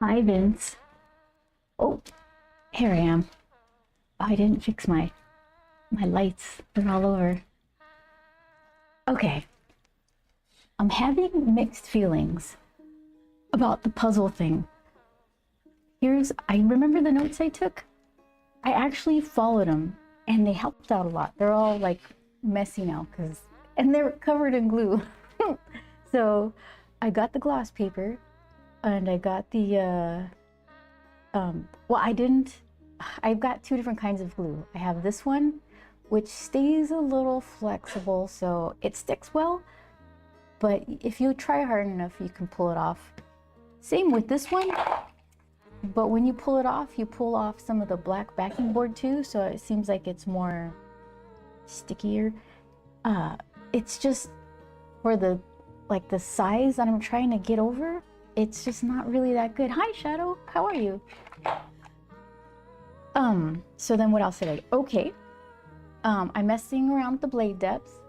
Hi, Vince. Oh, here I am. Oh, I didn't fix my lights. They're all over. Okay, I'm having mixed feelings about the puzzle thing. I remember the notes I took. I actually followed them and they helped out a lot. They're all like messy now and they're covered in glue. So I got the gloss paper and I got well, I've got two different kinds of glue. I have this one, which stays a little flexible, so it sticks well, but if you try hard enough, you can pull it off. Same with this one, but when you pull it off, you pull off some of the black backing board too, so it seems like it's more stickier. It's just for the size that I'm trying to get over, it's just not really that good. Hi, Shadow, how are you? So then what else did I do? Okay. I'm messing around with the blade depths.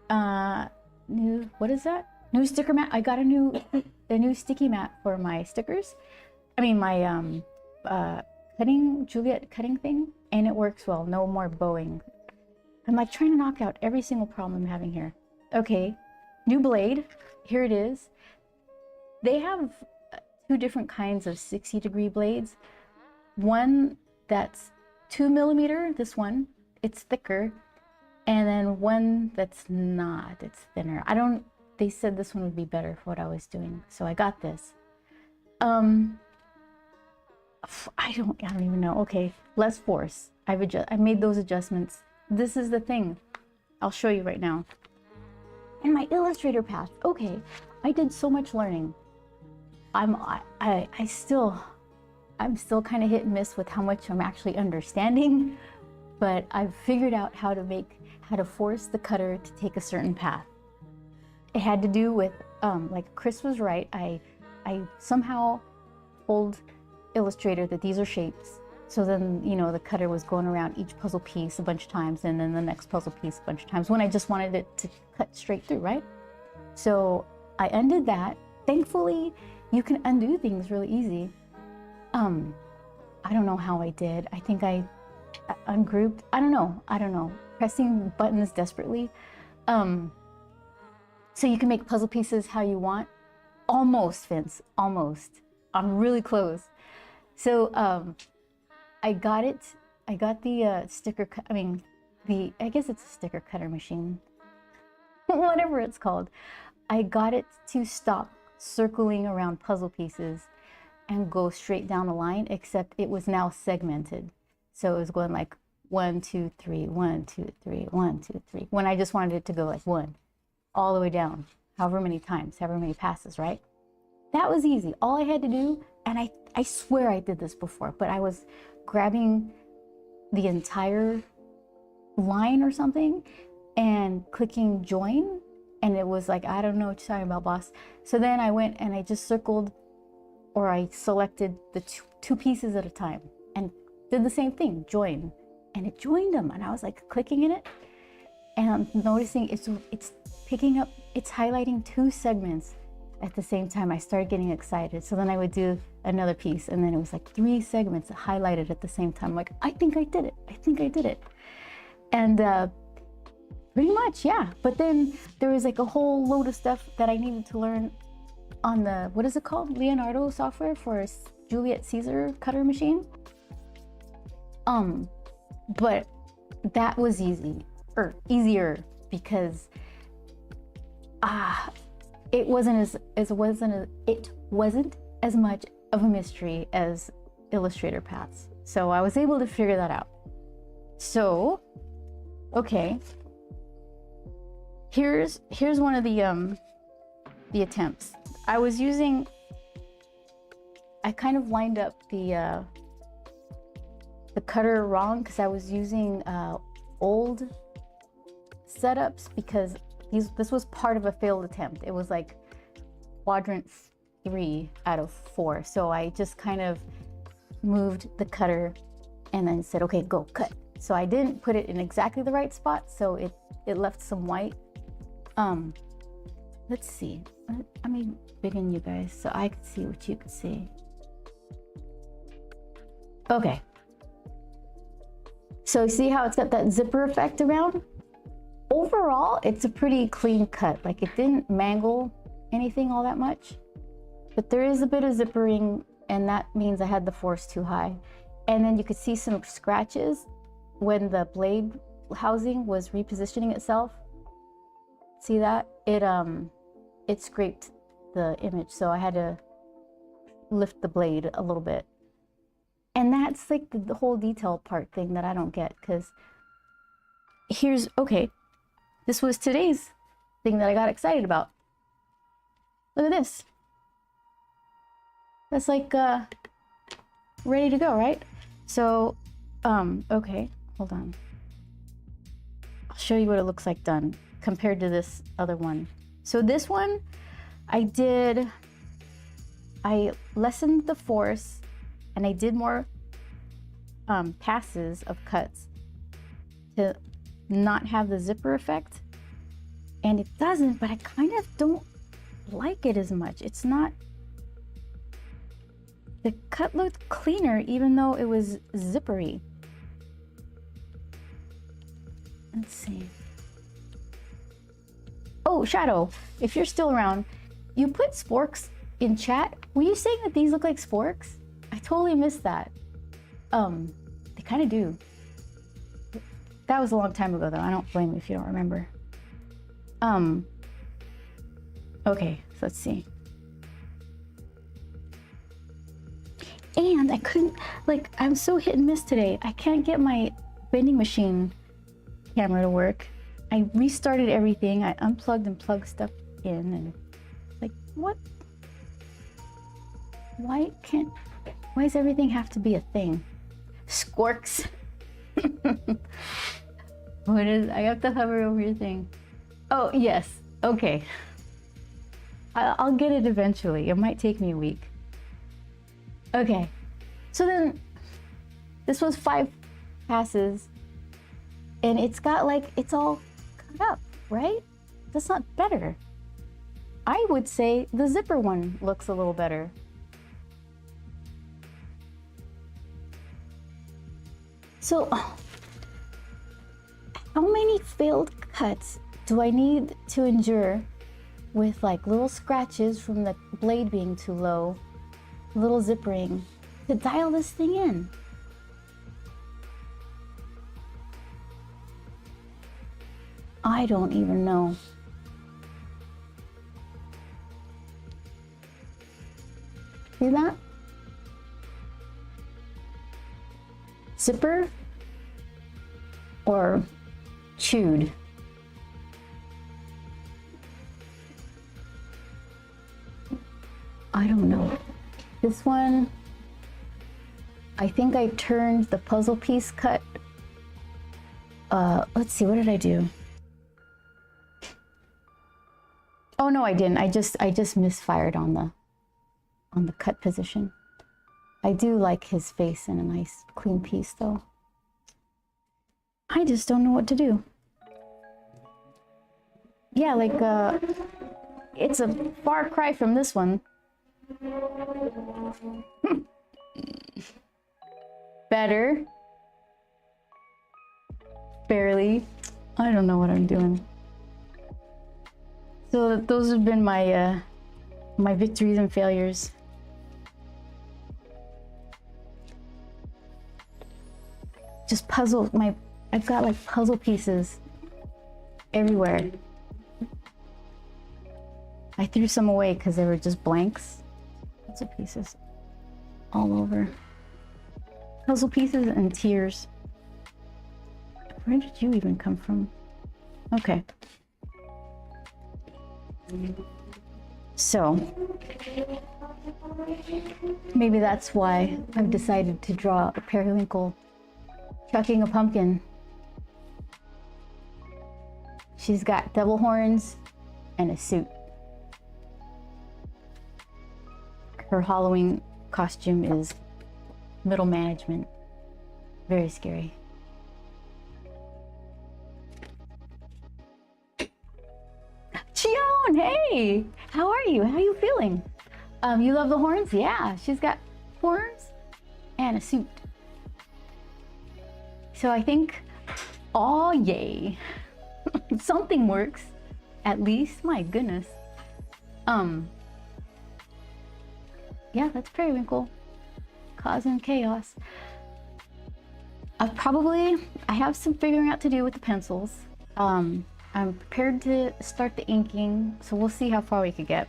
What is that? New sticker mat. I got a new sticky mat for my stickers. I mean my Juliet cutting thing, and it works well. No more bowing. I'm like trying to knock out every single problem I'm having here. Okay, new blade. Here it is. They have two different kinds of 60-degree blades. One that's 2 millimeter, this one, it's thicker, and then one that's not, it's thinner. They said this one would be better for what I was doing, so I got this. I don't even know. Okay, less force. I made those adjustments. This is the thing. I'll show you right now. And my Illustrator path. Okay, I did so much learning. I'm still kind of hit and miss with how much I'm actually understanding, but I've figured out how to force the cutter to take a certain path. It had to do with, like Chris was right, I somehow told Illustrator that these are shapes. So then, the cutter was going around each puzzle piece a bunch of times, and then the next puzzle piece a bunch of times when I just wanted it to cut straight through, right? So I undid that. Thankfully, you can undo things really easy. I don't know how I did. I think I ungrouped. I don't know. Pressing buttons desperately. So you can make puzzle pieces how you want. Almost, Vince, almost. I'm really close. So I got it. I got the sticker cut. I guess it's a sticker cutter machine. Whatever it's called. I got it to stop circling around puzzle pieces and go straight down the line, except it was now segmented. So it was going like 1, 2, 3, 1, 2, 3, 1, 2, 3. When I just wanted it to go like 1, all the way down, however many times, however many passes, right? That was easy. All I had to do, and I swear I did this before, but I was grabbing the entire line or something and clicking join, and it was like, I don't know what you're talking about, boss. So then I went and I just circled, or I selected the two pieces at a time and did the same thing, join, and it joined them. And I was like clicking in it, and I'm noticing it's picking up, it's highlighting two segments at the same time. I started getting excited. So then I would do another piece, and then it was like 3 segments highlighted at the same time. I'm like, I think I did it. And pretty much, yeah. But then there was like a whole load of stuff that I needed to learn on the, what is it called? Leonardo software for Juliet Caesar cutter machine. But that was easier because it wasn't as much of a mystery as Illustrator paths. So I was able to figure that out. So, okay. Here's one of the attempts. I kind of lined up the cutter wrong because I was using old setups, because this was part of a failed attempt. It was like quadrant 3 out of 4. So I just kind of moved the cutter and then said, okay, go cut. So I didn't put it in exactly the right spot, so it left some white. let's see. Let me begin, you guys, so I can see what you can see. Okay. So see how it's got that zipper effect around? Overall, it's a pretty clean cut. Like it didn't mangle anything all that much, but there is a bit of zippering, and that means I had the force too high. And then you could see some scratches when the blade housing was repositioning itself. See that? It scraped the image, so I had to lift the blade a little bit. And that's like the whole detail part thing that I don't get, because here's, okay, this was today's thing that I got excited about. Look at this. That's like ready to go, right? So, okay, hold on. I'll show you what it looks like done compared to this other one. So this one, I lessened the force, and I did more passes of cuts to not have the zipper effect. And it doesn't, but I kind of don't like it as much. It's not, the cut looked cleaner even though it was zippery. Let's see. Oh, Shadow, if you're still around, you put sporks in chat. Were you saying that these look like sporks? I totally missed that. They kind of do. That was a long time ago though. I don't blame you if you don't remember. Okay, so let's see. And I couldn't, like, I'm so hit and miss today. I can't get my vending machine camera to work. I restarted everything. I unplugged and plugged stuff in, and like, what? Why does everything have to be a thing? Squirks. What is, I have to hover over your thing. Oh, yes, okay. I'll get it eventually. It might take me a week. Okay, so then this was 5 passes, and it's got like, it's all cut up, right? That's not better. I would say the zipper one looks a little better. So, how many failed cuts do I need to endure with like little scratches from the blade being too low, little zippering, to dial this thing in? I don't even know. See that? Zipper or chewed? I don't know. This one, I think I turned the puzzle piece cut. Let's see, what did I do? Oh no, I didn't. I just misfired on the cut position. I do like his face in a nice clean piece though. I just don't know what to do. Yeah, like it's a far cry from this one. Better. Barely. I don't know what I'm doing. So those have been my my victories and failures. Just puzzle, I've got like puzzle pieces everywhere. I threw some away because they were just blanks. Puzzle pieces all over. Puzzle pieces and tears. Where did you even come from? Okay. So, maybe that's why I've decided to draw a periwinkle chucking a pumpkin. She's got devil horns and a suit. Her Halloween costume is middle management. Very scary. Chion! Joan, hey! How are you? How are you feeling? You love the horns? Yeah, she's got horns and a suit. So I think, oh yay. Something works, at least, my goodness. Yeah, that's Periwinkle, causing chaos. I have some figuring out to do with the pencils. I'm prepared to start the inking, so we'll see how far we could get.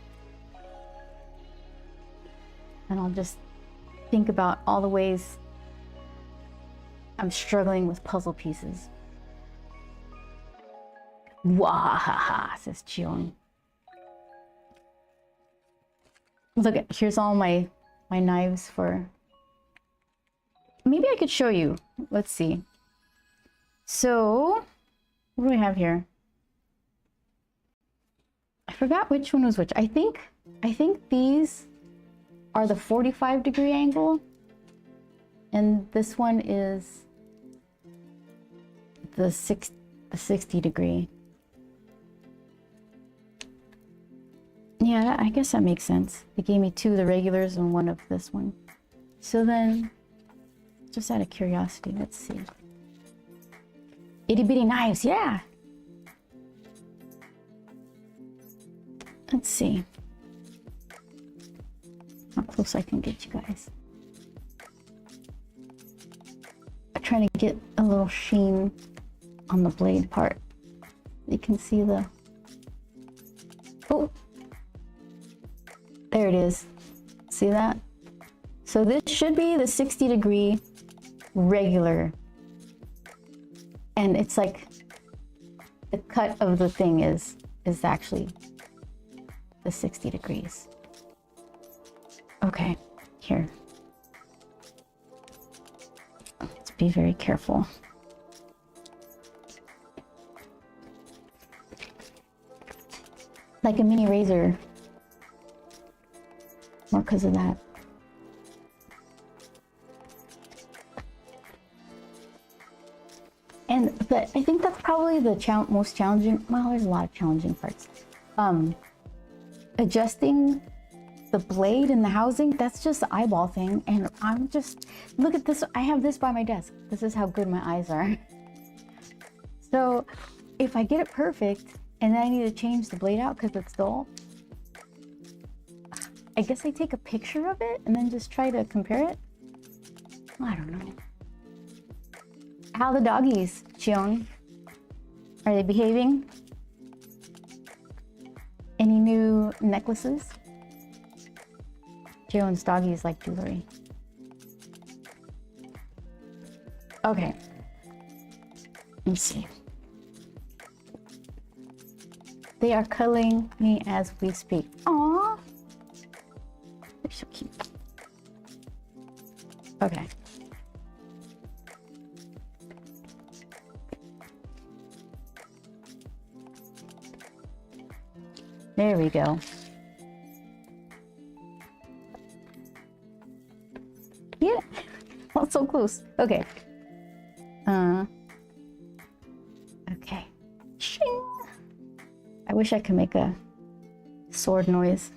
And I'll just think about all the ways I'm struggling with puzzle pieces. Wahaha, says Chion. Look, here's all my knives for... Maybe I could show you. Let's see. So, what do we have here? I forgot which one was which. I think these are the 45-degree angle, and this one is the 60-degree. Yeah, I guess that makes sense. They gave me two of the regulars and one of this one. So then, just out of curiosity, let's see. Itty bitty knives, yeah! Let's see how close I can get you guys. I'm trying to get a little sheen on the blade part. You can see the... Oh! There it is. See that? So this should be the 60-degree regular. And it's like the cut of the thing is actually the 60 degrees. Okay, here. Let's be very careful. Like a mini razor. More because of that. But I think that's probably the most challenging. Well, there's a lot of challenging parts. Adjusting the blade and the housing, that's just the eyeball thing. And I'm just, look at this. I have this by my desk. This is how good my eyes are. So if I get it perfect and then I need to change the blade out because it's dull, I guess I take a picture of it and then just try to compare it. I don't know. How are the doggies, Chion? Are they behaving? Any new necklaces? Chion's doggies like jewelry. Okay. Let's see. They are cuddling me as we speak. Aww. They're so cute. Okay. There we go. Yeah, not so close. Okay. Okay. Shing. I wish I could make a sword noise.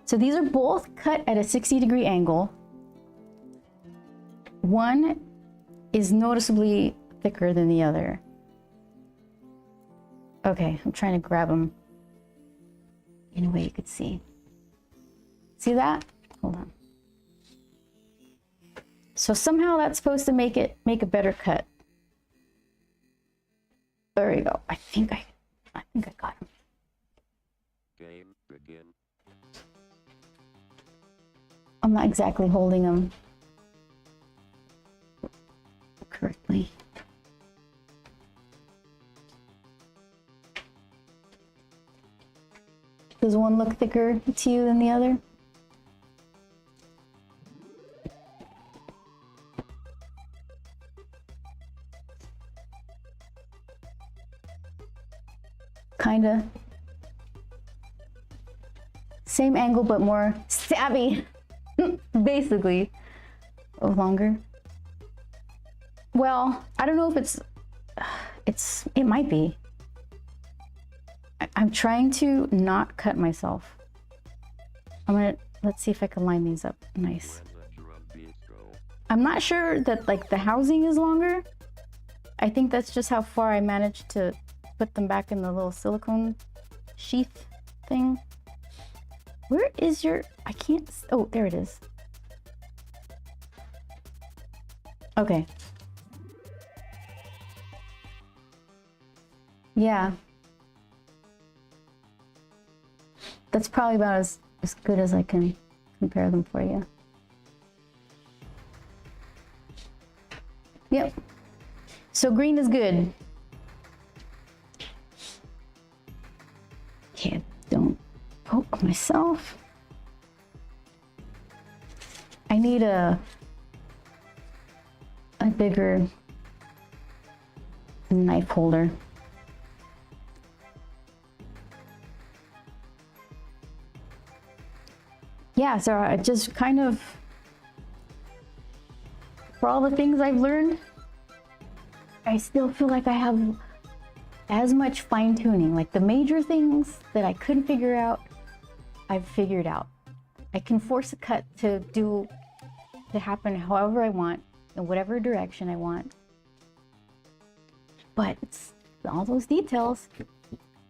So these are both cut at a 60-degree angle. One is noticeably thicker than the other. Okay, I'm trying to grab them in a way you could see. See that? Hold on. So somehow that's supposed to make a better cut. There we go. I think I got him. Game begin. I'm not exactly holding them correctly. Does one look thicker to you than the other? Kinda. Same angle, but more stabby. Basically. Oh, longer. Well, I don't know if it might be. I'm trying to not cut myself. Let's see if I can line these up nice. I'm not sure that like the housing is longer. I think that's just how far I managed to put them back in the little silicone sheath thing. Where is your, I can't, oh, there it is. Okay. Yeah. That's probably about as good as I can compare them for you. Yep. So green is good. Okay, don't poke myself. I need a bigger knife holder. Yeah, so I just kind of, for all the things I've learned, I still feel like I have as much fine tuning. Like the major things that I couldn't figure out, I've figured out. I can force a cut to happen however I want, in whatever direction I want. But it's all those details.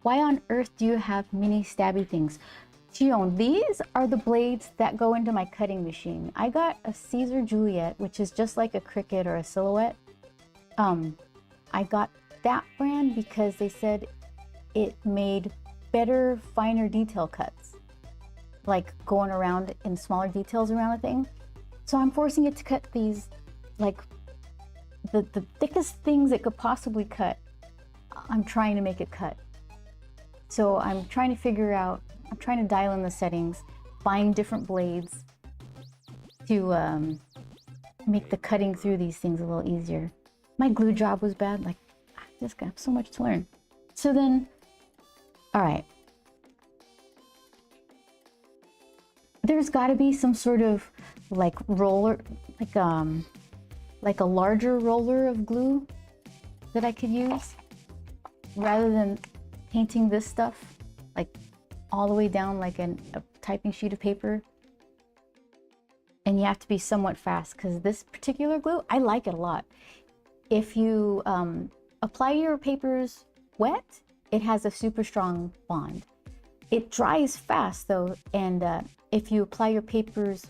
Why on earth do you have mini stabby things? Gion, these are the blades that go into my cutting machine. I got a Caesar Juliet, which is just like a Cricut or a Silhouette. I got that brand because they said it made better, finer detail cuts, like going around in smaller details around a thing. So I'm forcing it to cut these, like the thickest things it could possibly cut. I'm trying to make it cut. So I'm trying to figure out, I'm trying to dial in the settings, find different blades to make the cutting through these things a little easier. My glue job was bad. Like, I just got so much to learn. So then, all right. There's got to be some sort of like roller, like a larger roller of glue that I could use rather than painting this stuff like all the way down like a typing sheet of paper. And you have to be somewhat fast because this particular glue, I like it a lot. If you apply your papers wet, it has a super strong bond. It dries fast though, and if you apply your papers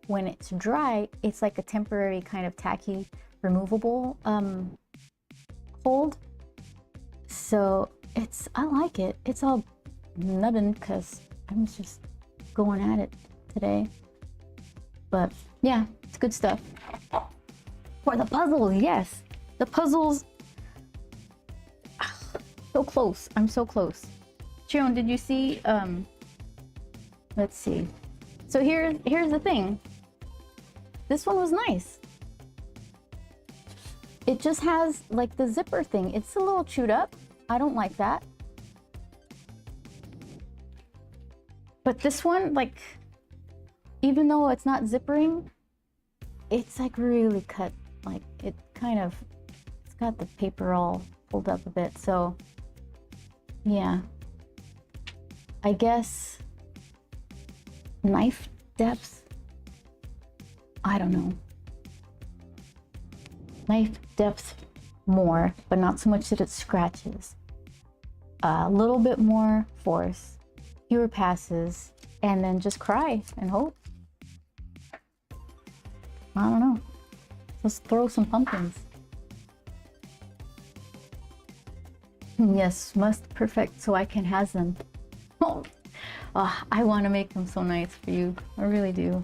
when it's dry, it's like a temporary kind of tacky removable hold. So I like it. It's all nubbin because I'm just going at it today. But yeah, it's good stuff. For the puzzles, yes. The puzzles, so close. I'm so close. Chiron, did you see, let's see. So here's the thing. This one was nice. It just has like the zipper thing. It's a little chewed up. I don't like that. But this one, like, even though it's not zippering, it's like really cut. Like it kind of, it's got the paper all pulled up a bit. So yeah, I guess knife depth, I don't know. Knife depth more, but not so much that it scratches. A little bit more force, fewer passes, and then just cry and hope. I don't know. Let's throw some pumpkins. Yes, must perfect so I can have them. Oh, I want to make them so nice for you. I really do.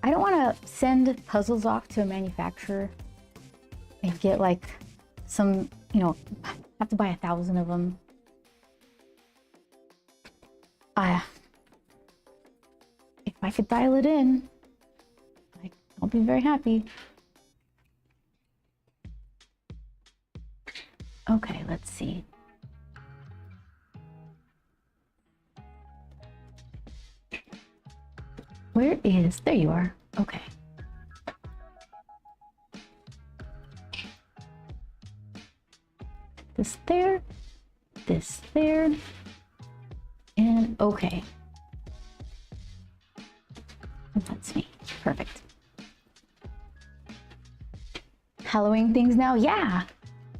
I don't want to send puzzles off to a manufacturer and get like some, you know, have to buy 1,000 of them. If I could dial it in, like, I'll be very happy. Okay, let's see. Where is, there you are. Okay. This there, this there. And okay. That's me. Perfect. Halloween things now? Yeah.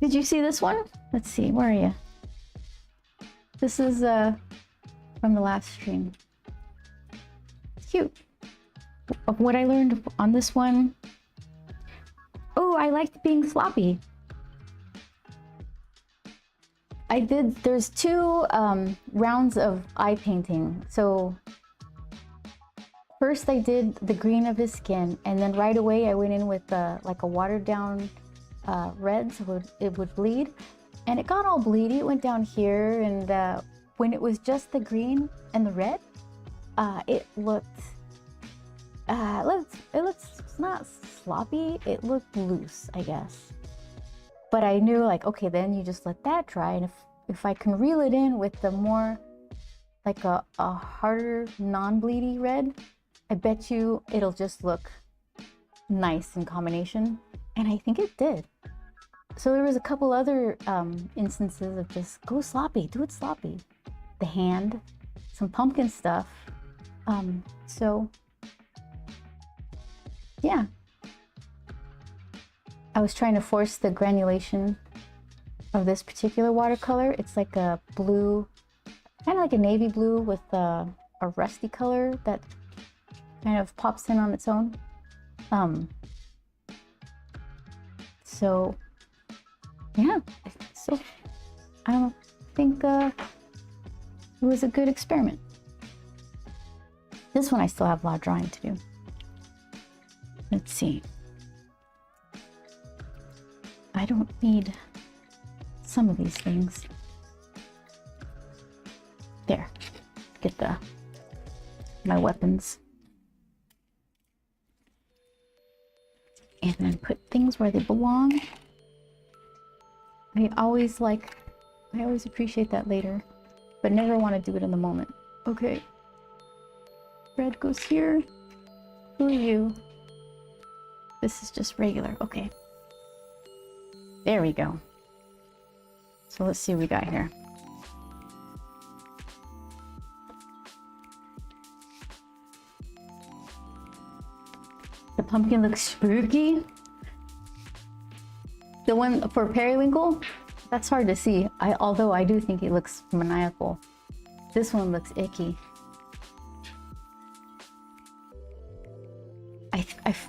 Did you see this one? Let's see. Where are you? This is from the last stream. It's cute. Of what I learned on this one. Oh, I liked being sloppy. There's two rounds of eye painting. So first I did the green of his skin, and then right away I went in with like a watered down red so it would bleed. And it got all bleedy. It went down here, and when it was just the green and the red, it looked it's not sloppy. It looked loose, I guess. But I knew, like, okay, then you just let that dry, and if I can reel it in with the more like a harder non-bleedy red, I bet you it'll just look nice in combination. And I think it did. So there was a couple other instances of just go sloppy, do it sloppy. The hand, some pumpkin stuff. So yeah. I was trying to force the granulation of this particular watercolor. It's like a blue, kind of like a navy blue with a rusty color that kind of pops in on its own. So yeah, so I don't think it was a good experiment. This one I still have a lot of drawing to do. Let's see. I don't need some of these things. There, get my weapons. And then put things where they belong. I always appreciate that later, but never want to do it in the moment. Okay. Red goes here. Who are you? This is just regular. Okay. There we go. So let's see what we got here. The pumpkin looks spooky. The one for periwinkle, that's hard to see. Although I do think it looks maniacal. This one looks icky.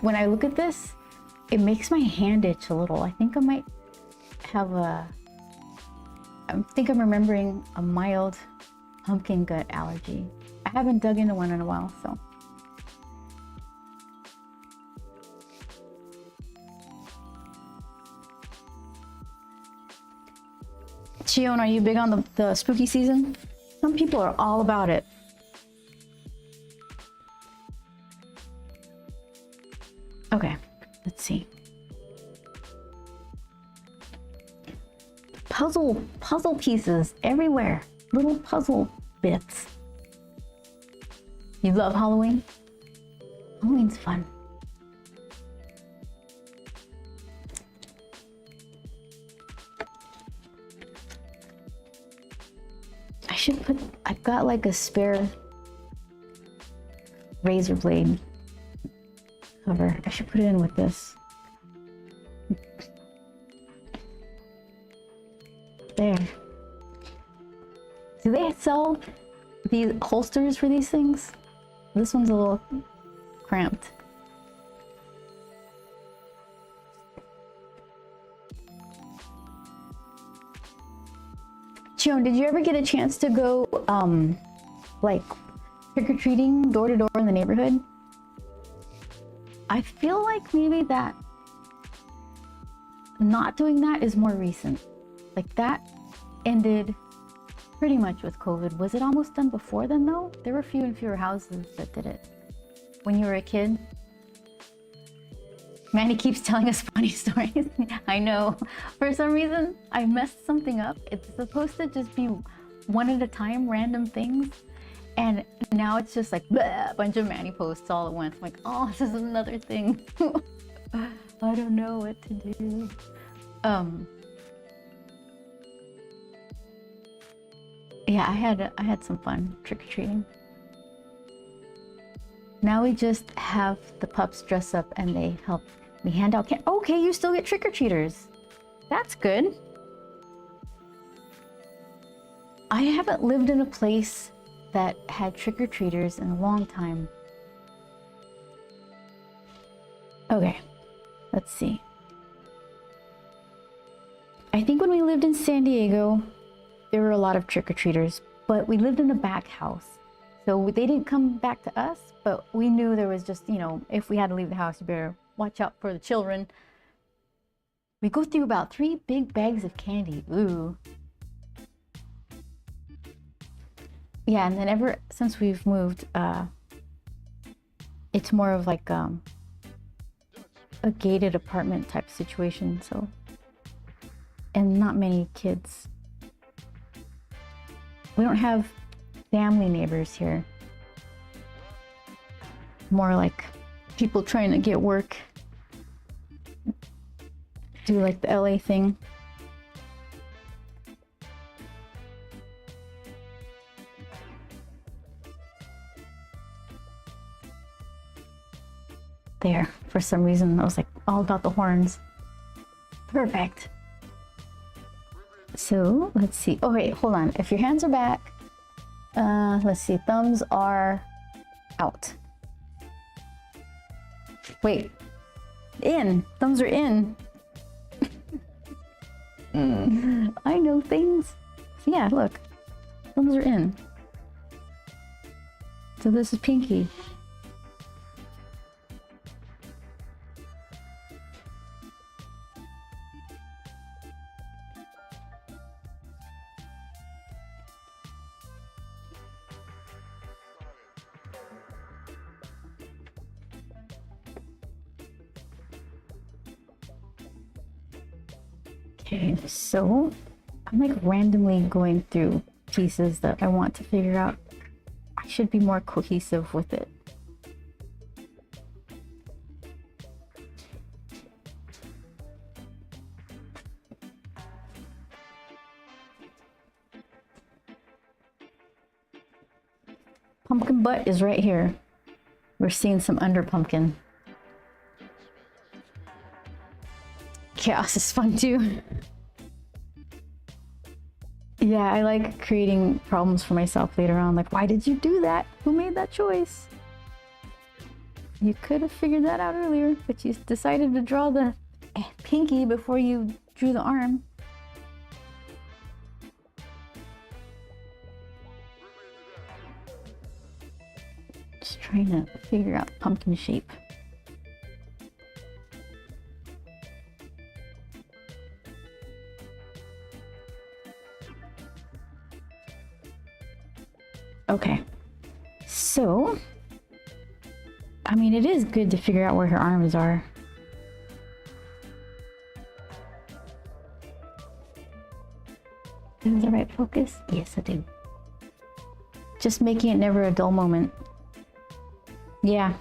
When I look at this, it makes my hand itch a little. I think I might have I think I'm remembering a mild pumpkin gut allergy. I haven't dug into one in a while, so. Chion, are you big on the spooky season? Some people are all about it. Okay, let's see. Puzzle pieces everywhere. Little puzzle bits. You love Halloween? Halloween's fun. I've got like a spare razor blade cover. I should put it in with this. There. Do they sell these holsters for these things? This one's a little cramped. Chion, did you ever get a chance to go like trick-or-treating door to door in the neighborhood? I feel like maybe that not doing that is more recent. Like that ended pretty much with COVID. Was it almost done before then though? There were fewer and fewer houses that did it. When you were a kid? Manny keeps telling us funny stories. I know. For some reason, I messed something up. It's supposed to just be one at a time, random things. And now it's just like bleh, a bunch of Manny posts all at once. I'm like, oh, this is another thing. I don't know what to do. Yeah, I had some fun trick-or-treating. Now we just have the pups dress up and they help me hand out candy. Okay, you still get trick-or-treaters. That's good. I haven't lived in a place that had trick-or-treaters in a long time. Okay, let's see. I think when we lived in San Diego, there were a lot of trick-or-treaters, but we lived in a back house. So they didn't come back to us, but we knew there was just, you know, if we had to leave the house, you better watch out for the children. We go through about 3 big bags of candy. Ooh. Yeah, and then ever since we've moved, it's more of like a gated apartment type situation, so, and not many kids. We don't have family neighbors here. More like people trying to get work. Do like the LA thing. There, for some reason, I was like all about the horns. Perfect. So let's see. Oh wait, hold on. If your hands are back, let's see. Thumbs are out. Wait, in. Thumbs are in. I know things. So yeah, look. Thumbs are in. So this is pinky. Okay, so I'm like randomly going through pieces that I want to figure out. I should be more cohesive with it. Pumpkin butt is right here. We're seeing some under pumpkin. Chaos is fun too. Yeah, I like creating problems for myself later on. Like, why did you do that? Who made that choice? You could have figured that out earlier, but you decided to draw the pinky before you drew the arm. Just trying to figure out pumpkin shape. Okay, so, I mean, it is good to figure out where her arms are. Is the right focus? Yes, I do. Just making it never a dull moment. Yeah.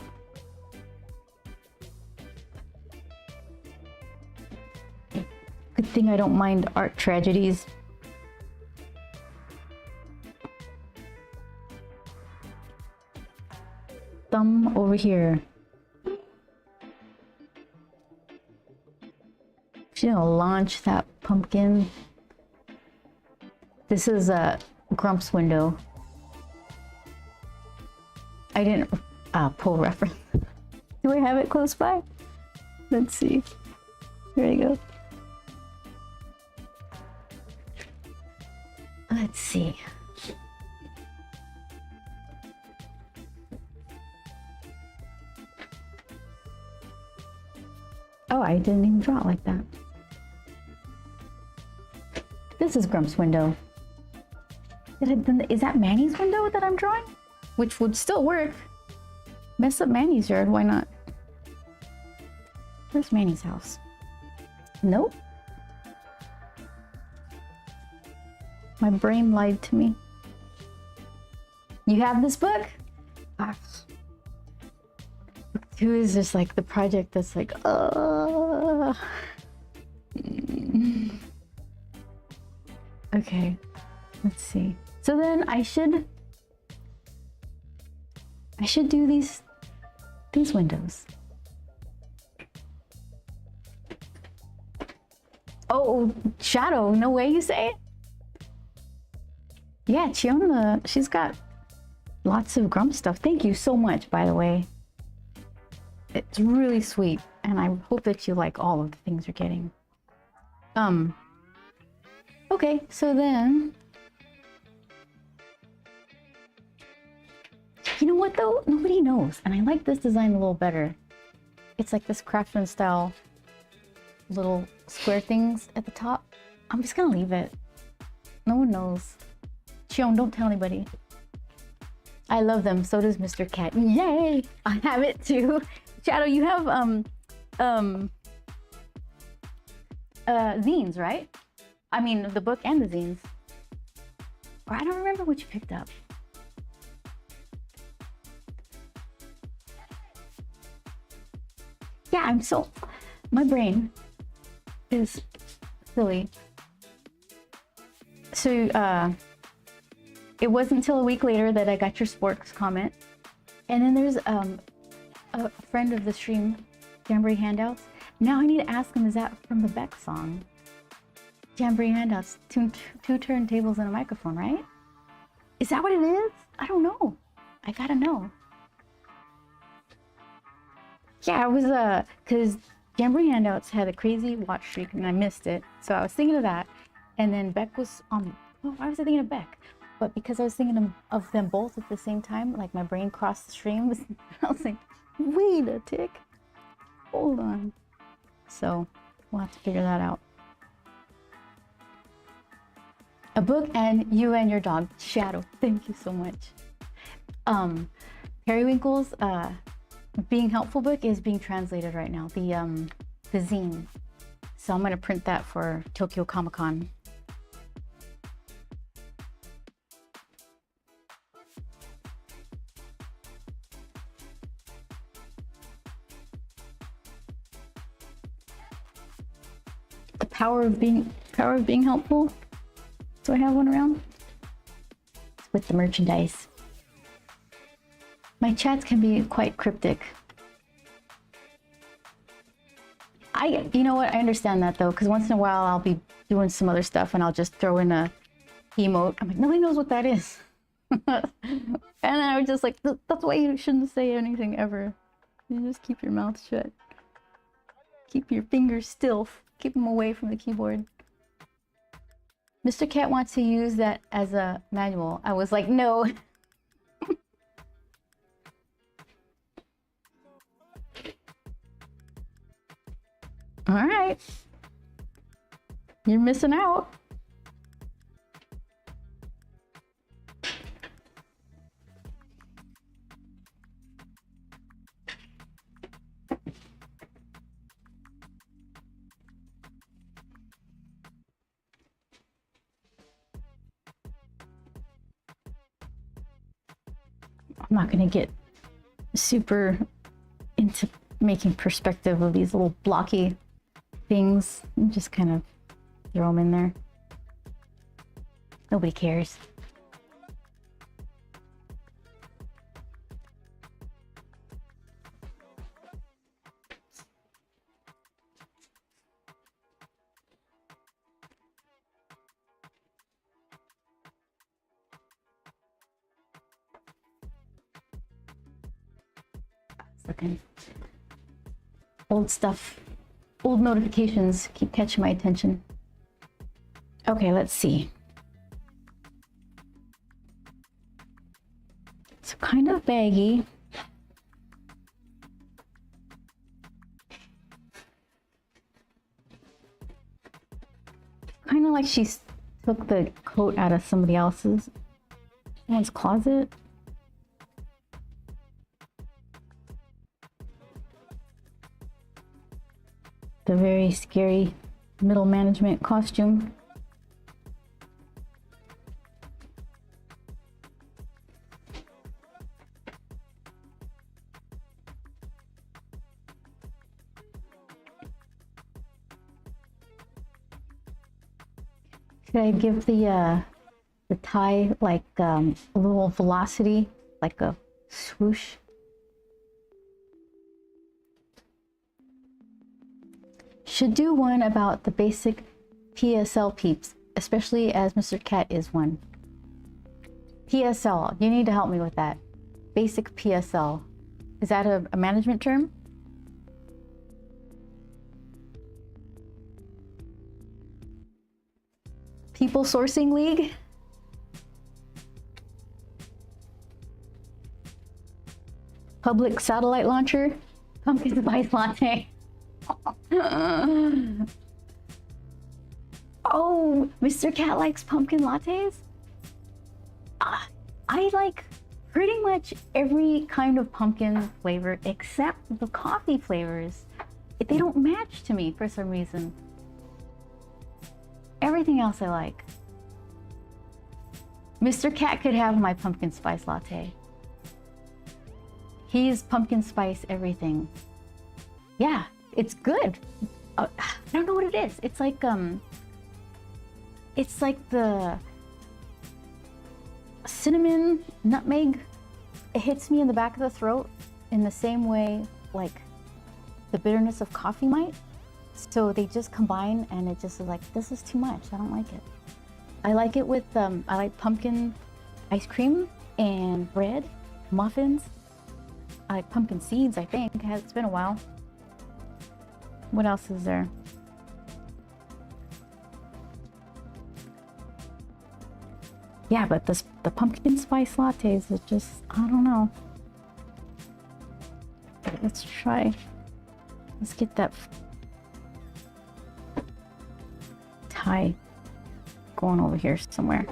Good thing I don't mind art tragedies. Thumb over here. She's gonna launch that pumpkin. This is a Grump's window. I didn't pull reference. Do I have it close by? Let's see. There you go. Let's see. Oh, I didn't even draw it like that. This is Grump's window. Is that Manny's window that I'm drawing? Which would still work. Mess up Manny's yard, why not? Where's Manny's house? Nope. My brain lied to me. You have this book? Ah. Book 2 is just like the project that's like, Okay, let's see. So then I should do these windows. Oh, Shadow, no way you say it? Yeah, Chiona, she's got lots of Grump stuff. Thank you so much, by the way. It's really sweet, and I hope that you like all of the things you're getting. Okay, so then... You know what though? Nobody knows, and I like this design a little better. It's like this craftsman style little square things at the top. I'm just gonna leave it. No one knows. Chion, don't tell anybody. I love them. So does Mr. Cat. Yay! I have it too. Shadow, you have zines, right? I mean, the book and the zines. Or I don't remember what you picked up. Yeah, I'm so... My brain is silly. So, it wasn't until a week later that I got your sporks comment. And then there's a friend of the stream, Jamboree Handouts. Now I need to ask him, is that from the Beck song? Jamboree Handouts, two turntables and a microphone, right? Is that what it is? I don't know. I gotta know. Yeah, I was, cause Jamboree Handouts had a crazy watch streak and I missed it. So I was thinking of that. And then Beck was on, oh, why was I thinking of Beck? But because I was thinking of them both at the same time, like my brain crossed the streams. I was like, wait a tick, hold on. So we'll have to figure that out. A book and you and your dog, Shadow. Thank you so much. Periwinkle's Being Helpful book is being translated right now, the zine. So I'm gonna print that for Tokyo Comic Con. The power of being helpful. Do I have one around? With the merchandise. My chats can be quite cryptic. You know what? I understand that though, because once in a while I'll be doing some other stuff and I'll just throw in a emote. I'm like, nobody knows what that is. And then I was just like, that's why you shouldn't say anything ever. You just keep your mouth shut. Keep your fingers still. Keep them away from the keyboard. Mr. Cat wants to use that as a manual. I was like, no. All right. You're missing out. I'm not going to get super into making perspective of these little blocky things. I'm just kind of throw them in there. Nobody cares. Looking. Old stuff, old notifications keep catching my attention. Okay, let's see. It's kind of baggy. Kind of like she took the coat out of somebody else's, someone's closet. The very scary middle management costume. Should I give the the tie like a little velocity, like a swoosh. Should do one about the basic PSL peeps, especially as Mr. Cat is one. PSL, you need to help me with that. Basic PSL. Is that a management term? People Sourcing League? Public satellite launcher? Pumpkin spice latte. Oh, Mr. Cat likes pumpkin lattes? I like pretty much every kind of pumpkin flavor except the coffee flavors. They don't match to me for some reason. Everything else I like. Mr. Cat could have my pumpkin spice latte. He's pumpkin spice everything. Yeah, it's good. I don't know what it is. It's like the cinnamon nutmeg. It hits me in the back of the throat in the same way like the bitterness of coffee might. So they just combine and it just is like, this is too much. I don't like it. I like it with I like pumpkin ice cream and bread, muffins. I like pumpkin seeds, I think. It's been a while. What else is there? Yeah, but the pumpkin spice lattes is just, I don't know. Let's get that tie going over here somewhere.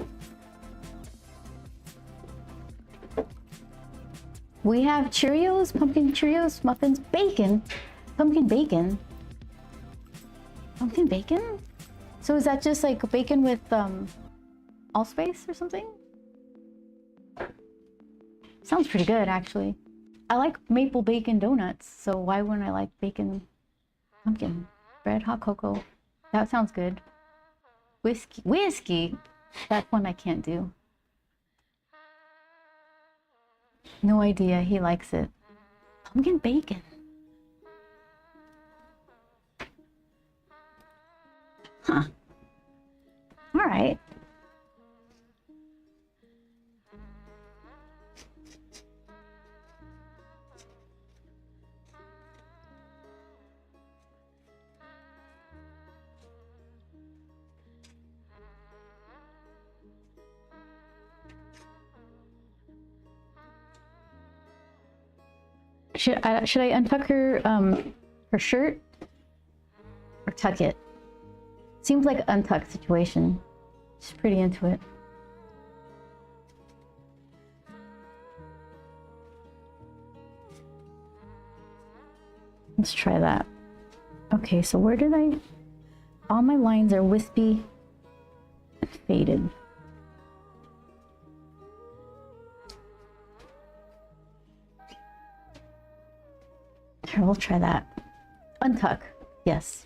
We have Cheerios, pumpkin Cheerios, muffins, bacon, pumpkin bacon. Pumpkin bacon? So is that just like bacon with allspice or something? Sounds pretty good, actually. I like maple bacon donuts, so why wouldn't I like bacon pumpkin bread, hot cocoa? That sounds good. Whiskey? That one I can't do. No idea, he likes it. Pumpkin bacon. Huh. All right. Should I untuck her shirt or tuck it? Seems like an untucked situation. She's pretty into it. Let's try that. Okay, so where did I... All my lines are wispy and faded. Here, we'll try that. Untuck. Yes.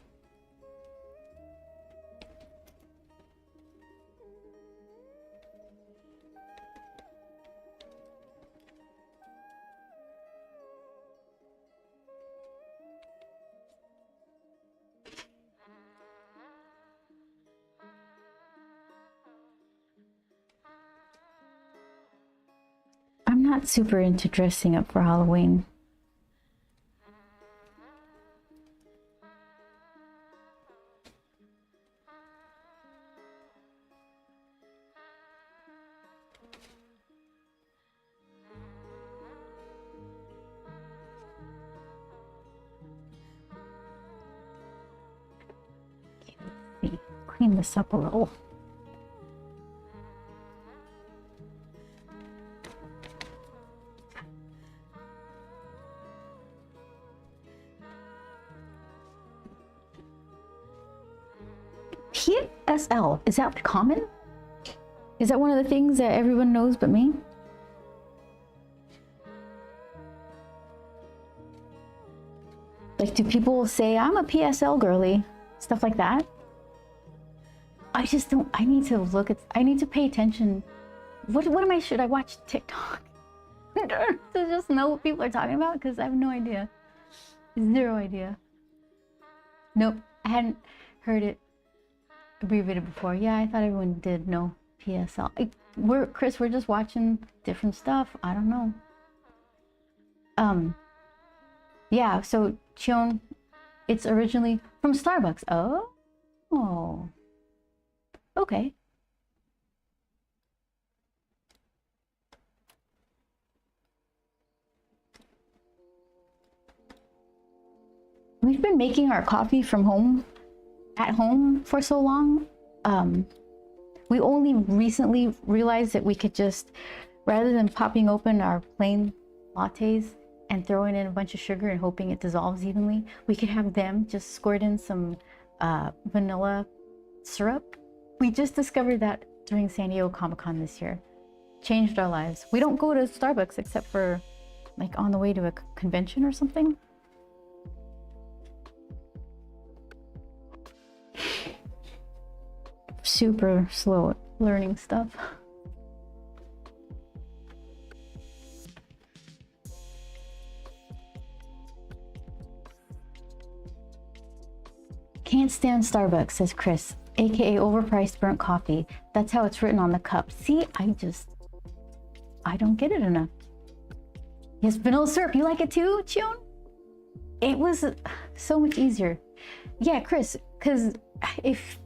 I'm not super into dressing up for Halloween. Clean this up a little. PSL, is that common? Is that one of the things that everyone knows but me? Like, do people say, I'm a PSL girly? Stuff like that? I just don't, I need to look at, I need to pay attention. What am I, should I watch TikTok? To just know what people are talking about? Because I have no idea. Zero idea. Nope, I hadn't heard it abbreviated before. Yeah, I thought everyone did know PSL. Chris, we're just watching different stuff. I don't know. Yeah, so Cheon, it's originally from Starbucks. Oh, okay. We've been making our coffee from home, at home for so long. We only recently realized that we could just, rather than popping open our plain lattes and throwing in a bunch of sugar and hoping it dissolves evenly, we could have them just squirt in some vanilla syrup. We just discovered that during San Diego Comic-Con this year. Changed our lives. We don't go to Starbucks except for like on the way to a convention or something. Super slow at learning stuff. Can't stand Starbucks, says Chris, aka overpriced burnt coffee. That's how it's written on the cup. See, I don't get it enough. Yes, vanilla syrup. You like it too, Cheon? It was so much easier. Yeah, Chris, because if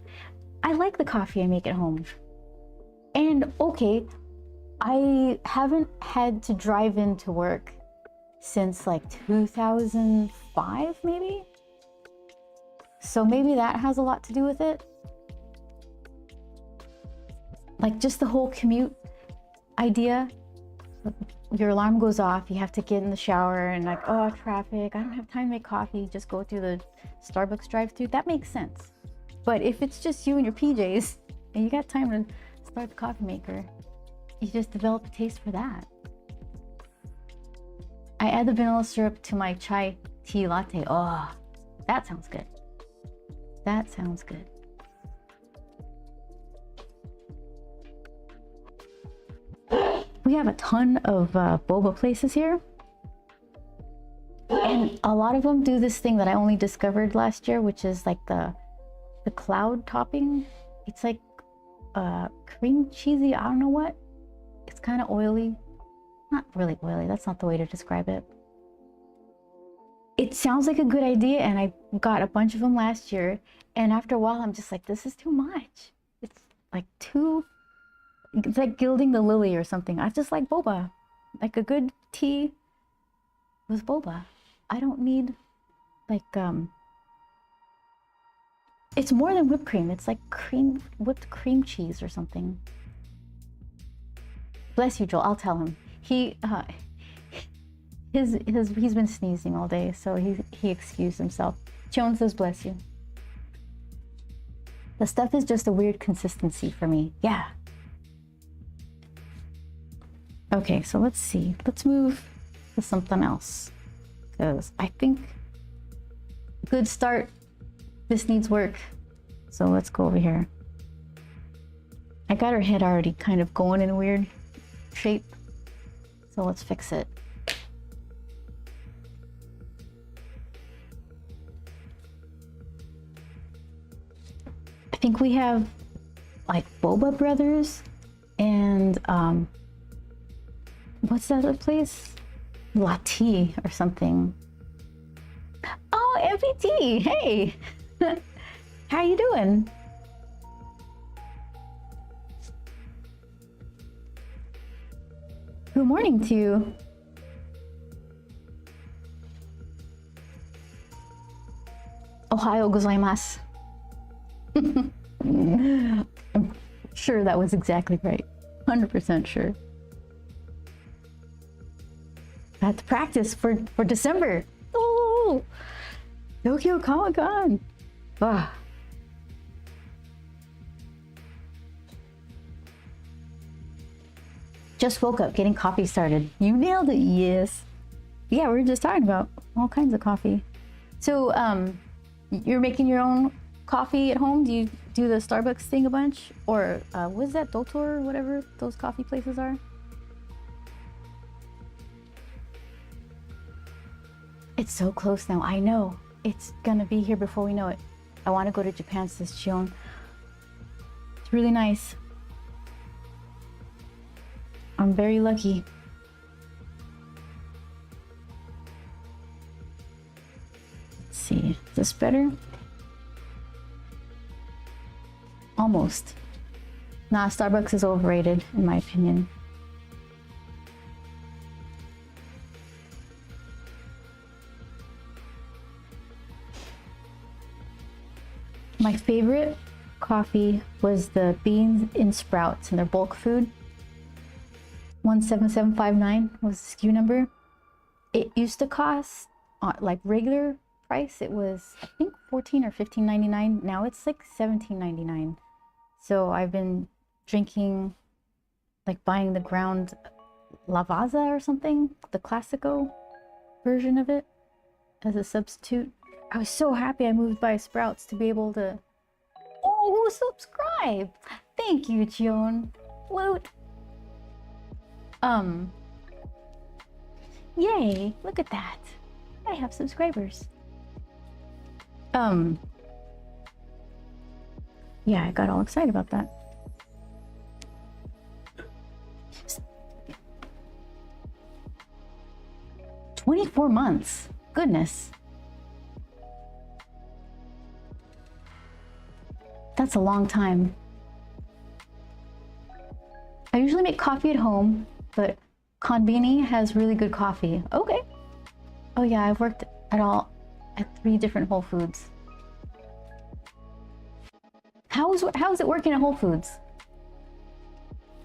I like the coffee I make at home. And okay, I haven't had to drive into work since like 2005, maybe? So maybe that has a lot to do with it. Like just the whole commute idea. Your alarm goes off, you have to get in the shower and like, oh, traffic, I don't have time to make coffee, just go through the Starbucks drive-thru. That makes sense. But if it's just you and your PJs and you got time to start the coffee maker, you just develop a taste for that. I add the vanilla syrup to my chai tea latte. Oh, that sounds good. That sounds good. We have a ton of boba places here. And a lot of them do this thing that I only discovered last year, which is like the cloud topping. It's like cream cheesy, I don't know what. It's kind of oily. Not really oily, that's not the way to describe it. It sounds like a good idea, and I got a bunch of them last year, and after a while I'm just like, this is too much. It's like it's like gilding the lily or something. I just like boba. Like a good tea with boba. I don't need like it's more than whipped cream. It's like whipped cream cheese or something. Bless you, Joel. I'll tell him. He's been sneezing all day, so he excused himself. Joan says, bless you. The stuff is just a weird consistency for me. Yeah. Okay, so let's see. Let's move to something else. Because I think good start. This needs work. So let's go over here. I got her head already kind of going in a weird shape. So let's fix it. I think we have like Boba Brothers and what's that other place? Latte or something. Oh, MPT, hey. How you doing? Good morning to you. Ohayo gozaimasu. I'm sure that was exactly right. 100% sure. I have to practice for December. Oh, Tokyo Comic-Con. Ah. Just woke up, getting coffee started. You nailed it, yes. Yeah, we were just talking about all kinds of coffee. So, you're making your own coffee at home? Do you do the Starbucks thing a bunch? Or what is that, Dotor or whatever those coffee places are? It's so close now. I know. It's gonna be here before we know it. I want to go to Japan, says Chion. It's really nice. I'm very lucky. Let's see. Is this better? Almost. Nah, Starbucks is overrated, in my opinion. My favorite coffee was the beans in Sprouts and their bulk food. 17759 was the SKU number. It used to cost like regular price. It was I think $14 or $15.99. Now it's like $17.99. So I've been drinking, like buying the ground Lavazza or something, the Classico version of it as a substitute. I was so happy I moved by Sprouts to be able to... Oh, who subscribed? Thank you, Chion. Woot. Yay, look at that. I have subscribers. Yeah, I got all excited about that. "24 months. Goodness. That's a long time. I usually make coffee at home, but Konbini has really good coffee. Okay. Oh yeah, I've worked at 3 different Whole Foods. How is it working at Whole Foods?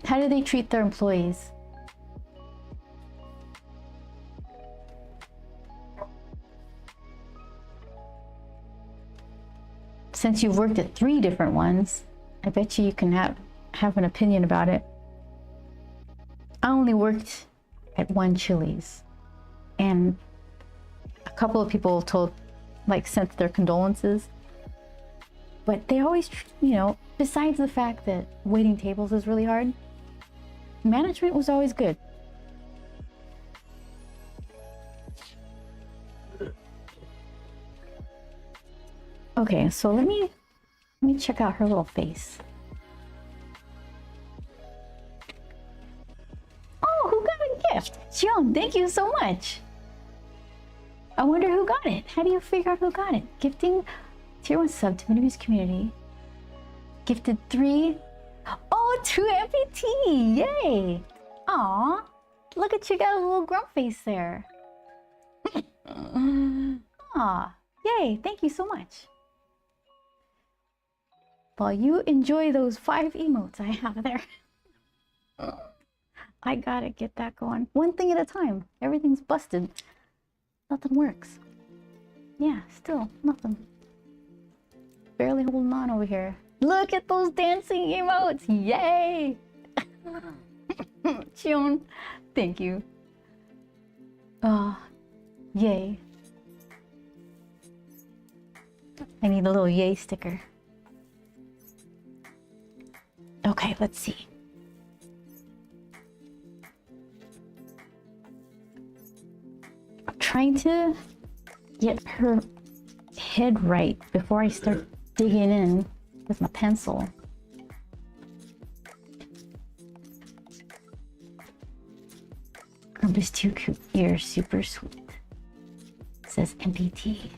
How do they treat their employees? Since you've worked at 3 different ones, I bet you can have an opinion about it. I only worked at 1 Chili's, and a couple of people sent their condolences. But they always, besides the fact that waiting tables is really hard, management was always good. Okay, so let me check out her little face. Oh, who got a gift? Jion, thank you so much. I wonder who got it. How do you figure out who got it? Gifting tier 1 sub to Minibee's community. Gifted 3. Oh, 2 MPT. Yay. Aw, look at you, got a little grump face there. Aw, yay, thank you so much. While you enjoy those 5 emotes I have there. I gotta get that going. One thing at a time. Everything's busted. Nothing works. Yeah, still nothing. Barely holding on over here. Look at those dancing emotes! Yay! Chion, thank you. Yay. I need a little yay sticker. Okay, let's see. I'm trying to get her head right before I start digging in with my pencil. Grumpy's 2 cute ears, super sweet. It says MPT.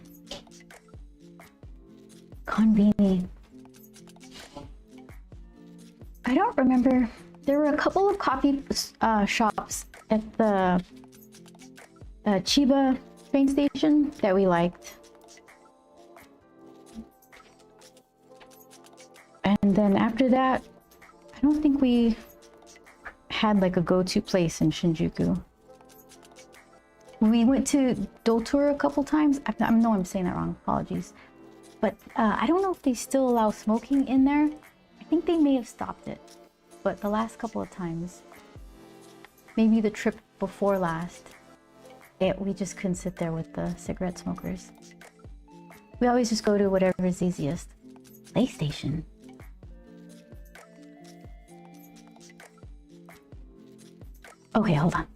Konbini. I don't remember. There were a couple of coffee shops at the Chiba train station that we liked. And then after that, I don't think we had like a go-to place in Shinjuku. We went to Dotor a couple times. I know I'm saying that wrong, apologies. But I don't know if they still allow smoking in there. I think they may have stopped it. But the last couple of times, maybe the trip before last, we just couldn't sit there with the cigarette smokers. We always just go to whatever is easiest. PlayStation. Okay, hold on.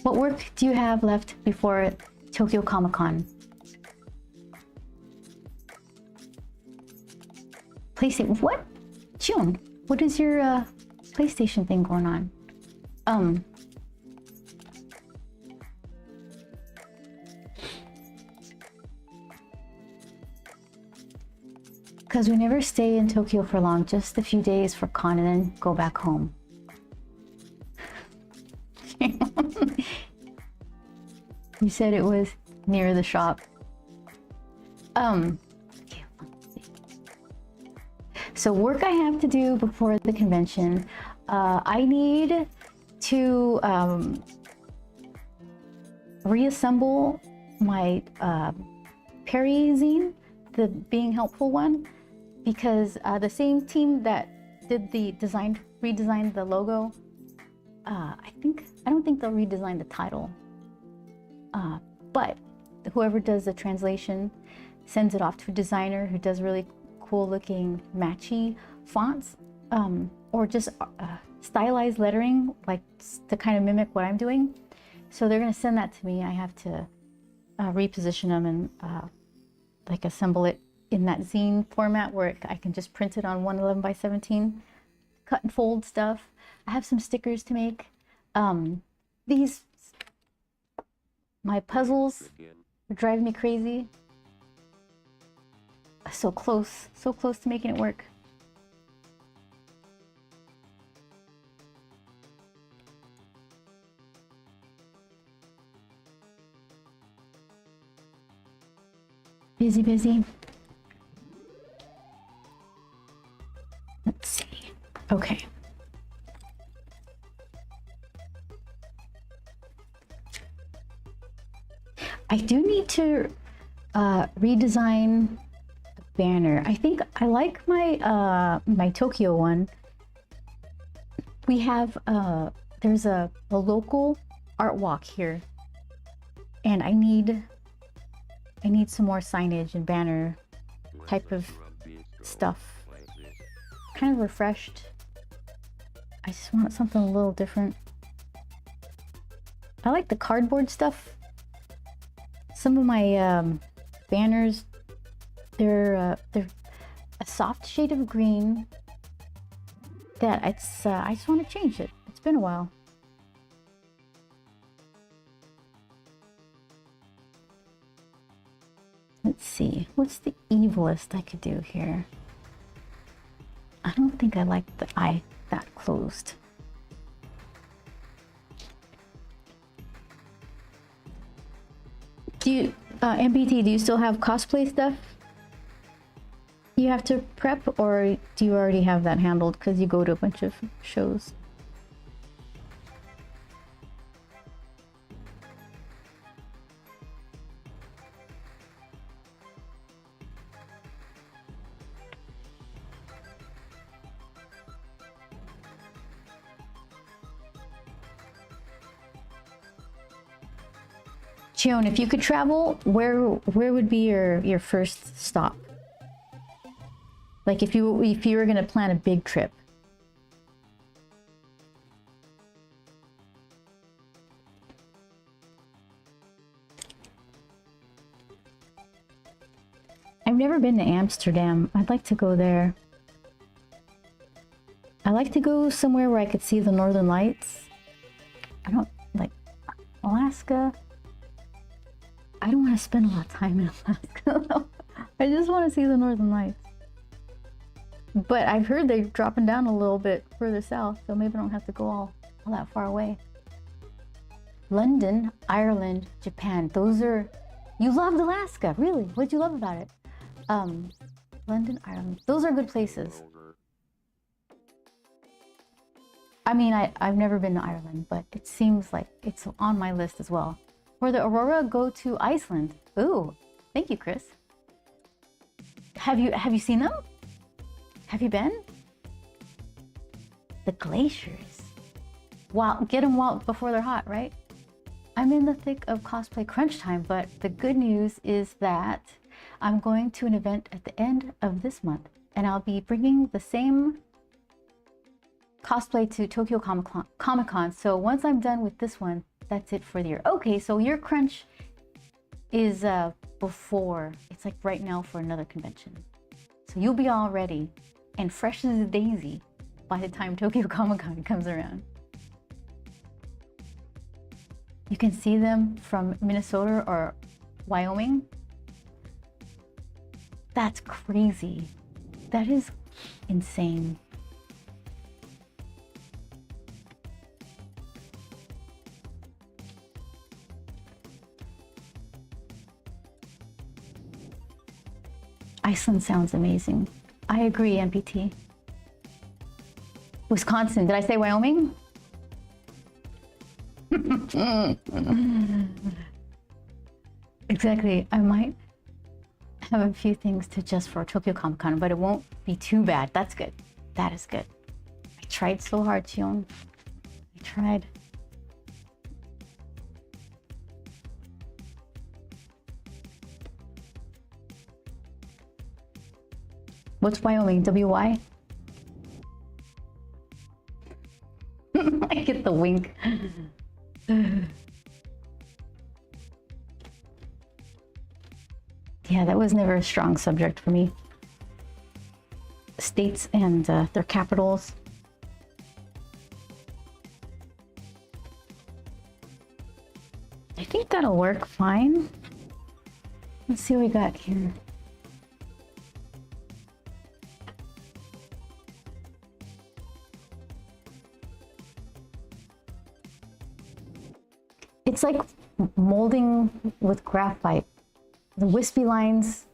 What work do you have left before Tokyo Comic Con? PlayStation. What? June. What is your PlayStation thing going on? Because we never stay in Tokyo for long, just a few days for con and then go back home. You said it was near the shop. Okay, let's see. So work I have to do before the convention. I need to reassemble my Peri zine, the Being Helpful one, because the same team that did the redesigned the logo, I don't think they'll redesign the title. But whoever does the translation sends it off to a designer who does really cool looking matchy fonts, or just stylized lettering, like to kind of mimic what I'm doing. So they're gonna send that to me. I have to reposition them and like assemble it in that zine format where I can just print it on 111x17, cut and fold stuff. I have some stickers to make. My puzzles drive me crazy. So close to making it work. Busy. Let's see. Okay. I do need to redesign the banner. I think I like my my Tokyo one. We have there's a local art walk here, and I need some more signage and banner type of stuff. Kind of refreshed. I just want something a little different. I like the cardboard stuff. Some of my banners, they're a soft shade of green that I just want to change it. It's been a while. Let's see, what's the evilest I could do here? I don't think I like the eye that closed. Do you, MBT, do you still have cosplay stuff you have to prep, or do you already have that handled because you go to a bunch of shows? Chion, if you could travel, where would be your first stop? Like if you were gonna plan a big trip. I've never been to Amsterdam. I'd like to go there. I like to go somewhere where I could see the Northern Lights. I don't like Alaska. I don't want to spend a lot of time in Alaska. I just want to see the Northern Lights. But I've heard they're dropping down a little bit further south, so maybe I don't have to go all that far away. London, Ireland, Japan. Those are... You loved Alaska, really? What'd you love about it? London, Ireland. Those are good places. I mean, I've never been to Ireland, but it seems like it's on my list as well. For the Aurora, go to Iceland. Ooh, thank you, Chris. Have you seen them? Have you been? The glaciers. Wow, get them before they're hot, right? I'm in the thick of cosplay crunch time, but the good news is that I'm going to an event at the end of this month and I'll be bringing the same cosplay to Tokyo Comic Con. So once I'm done with this one, that's it for the year. Okay, so your crunch is before. It's like right now for another convention. So you'll be all ready and fresh as a daisy by the time Tokyo Comic Con comes around. You can see them from Minnesota or Wyoming. That's crazy. That is insane. Iceland sounds amazing. I agree, MPT. Wisconsin, did I say Wyoming? Exactly. I might have a few things to adjust for Tokyo Comic Con, but it won't be too bad. That's good. That is good. I tried so hard, Chion. I tried. What's Wyoming? WY? I get the wink. Yeah, that was never a strong subject for me. States and their capitals. I think that'll work fine. Let's see what we got here. It's like molding with graphite. The wispy lines,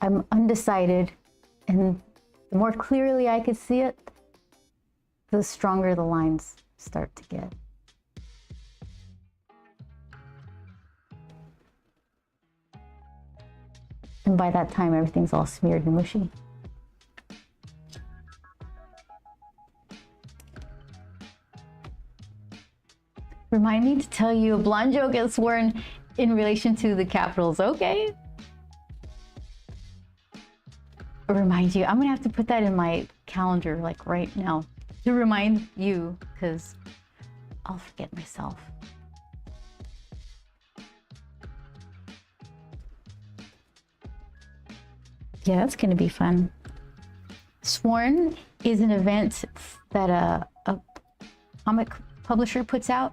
I'm undecided, and the more clearly I could see it, the stronger the lines start to get. And by that time, everything's all smeared and mushy. Remind me to tell you a blonde joke gets sworn in relation to the capitals, okay? Remind you, I'm gonna have to put that in my calendar like right now to remind you, because I'll forget myself. Yeah, that's gonna be fun. Sworn is an event that a comic publisher puts out.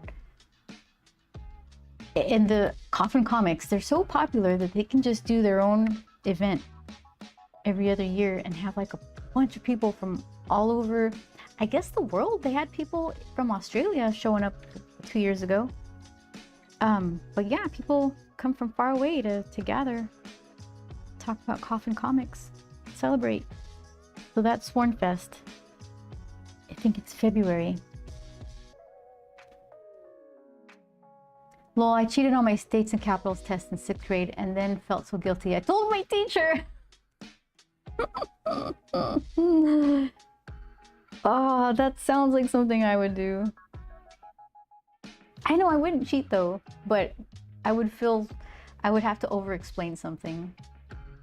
And the Coffin Comics, they're so popular that they can just do their own event every other year and have like a bunch of people from all over, I guess, the world. They had people from Australia showing up 2 years ago. But yeah, people come from far away to gather, talk about Coffin Comics, celebrate. So that's Sworn Fest. I think it's February. Lol, I cheated on my states and capitals test in 6th grade and then felt so guilty. I told my teacher. Oh, that sounds like something I would do. I know I wouldn't cheat though, but I would have to over-explain something.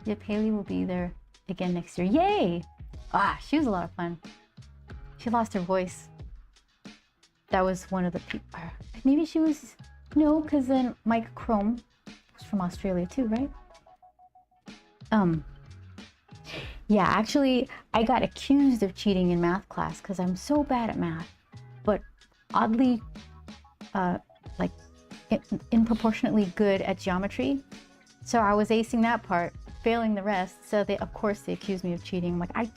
Yep, Haley will be there again next year. Yay! Ah, she was a lot of fun. She lost her voice. That was one of the people. Maybe she was... No, because then Mike Chrome was from Australia too, right? Yeah, actually, I got accused of cheating in math class because I'm so bad at math, but oddly, like, disproportionately good at geometry. So I was acing that part, failing the rest. So of course, they accused me of cheating. I'm like, I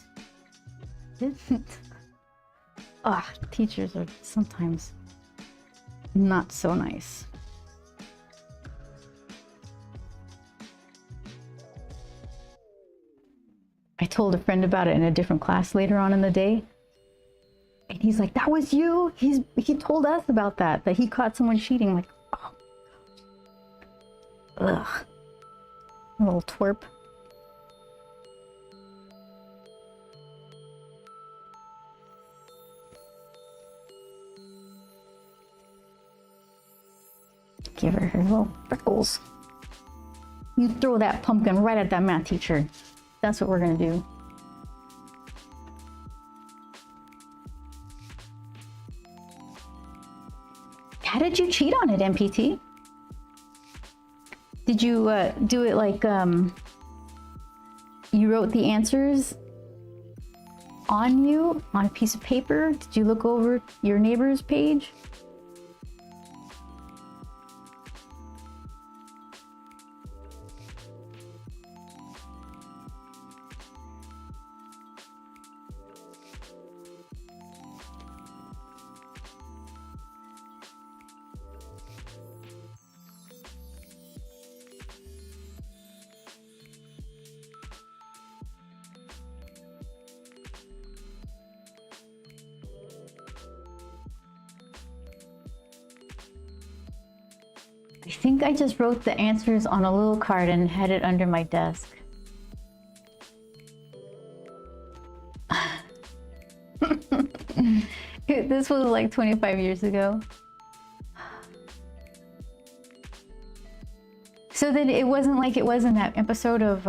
didn't. Teachers are sometimes not so nice. I told a friend about it in a different class later on in the day. And he's like, that was you? He told us about that he caught someone cheating. I'm like, oh. Ugh. A little twerp. Give her her little freckles. You throw that pumpkin right at that math teacher. That's what we're gonna do. How did you cheat on it, MPT? Did you do it like you wrote the answers on a piece of paper? Did you look over your neighbor's page? I think I just wrote the answers on a little card and had it under my desk. This was like 25 years ago. So then it wasn't like it was in that episode of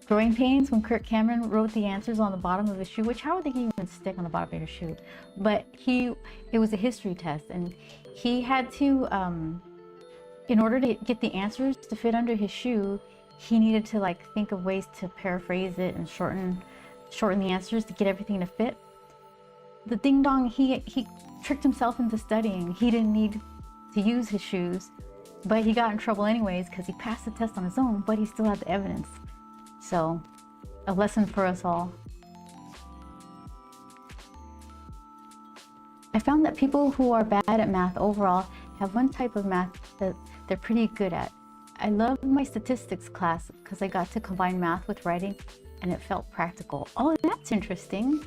Growing Pains when Kirk Cameron wrote the answers on the bottom of his shoe, which how would they even stick on the bottom of your shoe? But it was a history test and he had to, in order to get the answers to fit under his shoe, he needed to like think of ways to paraphrase it and shorten the answers to get everything to fit. The ding dong, he tricked himself into studying. He didn't need to use his shoes, but he got in trouble anyways because he passed the test on his own, but he still had the evidence. So, a lesson for us all. I found that people who are bad at math overall have one type of math that they're pretty good at. I love my statistics class because I got to combine math with writing and it felt practical. Oh, that's interesting.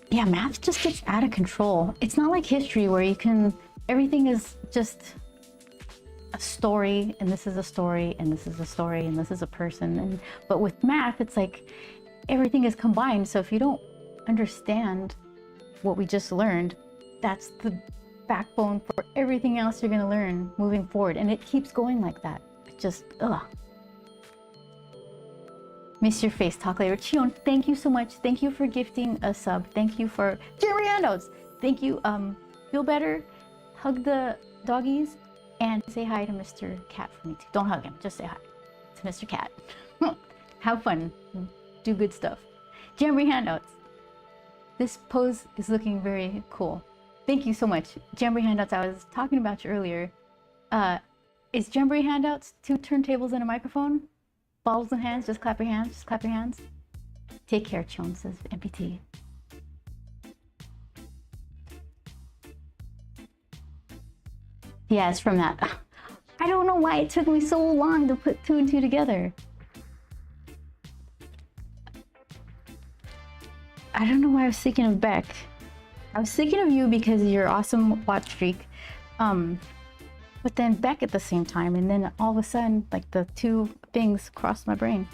Yeah, math just gets out of control. It's not like history where everything is just a story, and this is a story, and this is a story, and this is a person. But with math, it's like everything is combined. So if you don't understand what we just learned, that's the backbone for everything else you're gonna learn moving forward. And it keeps going like that. It just, ugh. Miss your face, talk later. Chion, thank you so much. Thank you for gifting a sub. Thank you for Jeremy handouts. Thank you. Feel better. Hug the doggies and say hi to Mr. Cat for me too. Don't hug him, just say hi to Mr. Cat. Have fun. Do good stuff. Jeremy handouts. This pose is looking very cool. Thank you so much. Jamboree handouts, I was talking about you earlier. Is Jamboree handouts 2 turntables and a microphone? Bottles in hands, just clap your hands, just clap your hands. Take care, Chon, says MPT. Yeah, it's from that. I don't know why it took me so long to put 2 and 2 together. I don't know why I was thinking of Beck. I was thinking of you because of your awesome watch streak. But then Beck at the same time, and then all of a sudden, like the 2 things crossed my brain.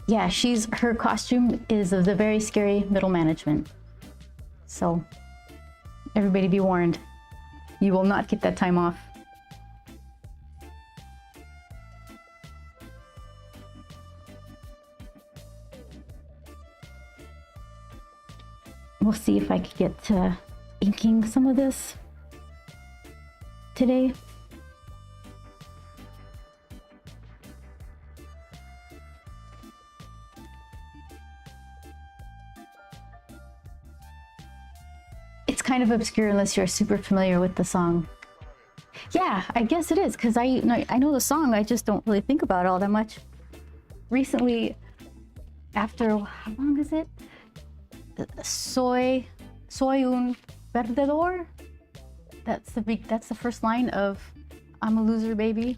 Yeah, her costume is of the very scary middle management. So, everybody be warned. You will not get that time off. We'll see if I could get to inking some of this today. It's kind of obscure unless you're super familiar with the song. Yeah, I guess it is, because I know the song, I just don't really think about it all that much. Recently, after, how long is it? Soy un perdedor. That's the first line of I'm a Loser Baby.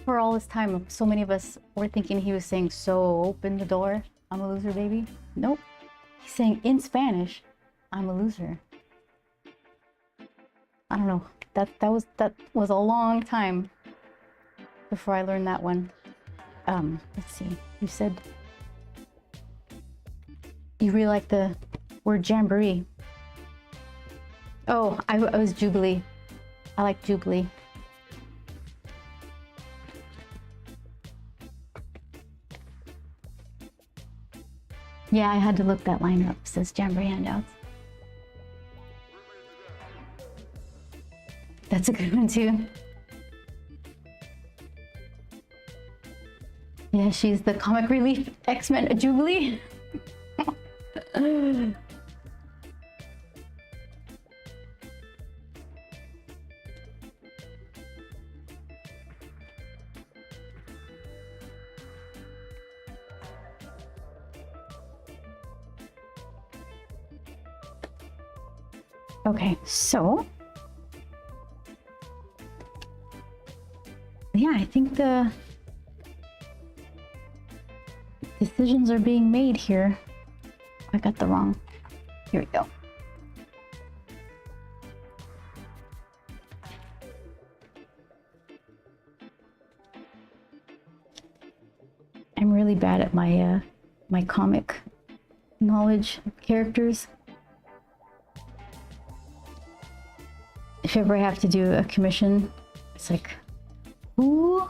For all this time, so many of us were thinking he was saying, so open the door, I'm a loser baby. Nope. He's saying in Spanish, I'm a loser. I don't know. That was a long time before I learned that one. Let's see. You said You really like the word jamboree. Oh, I was Jubilee. I like Jubilee. Yeah, I had to look that line up. It says jamboree handouts. That's a good one too. Yeah, she's the comic relief X-Men Jubilee. Okay, so yeah, I think the decisions are being made here. I got the wrong. Here we go. I'm really bad at my my comic knowledge of characters. If ever I have to do a commission, it's like, who?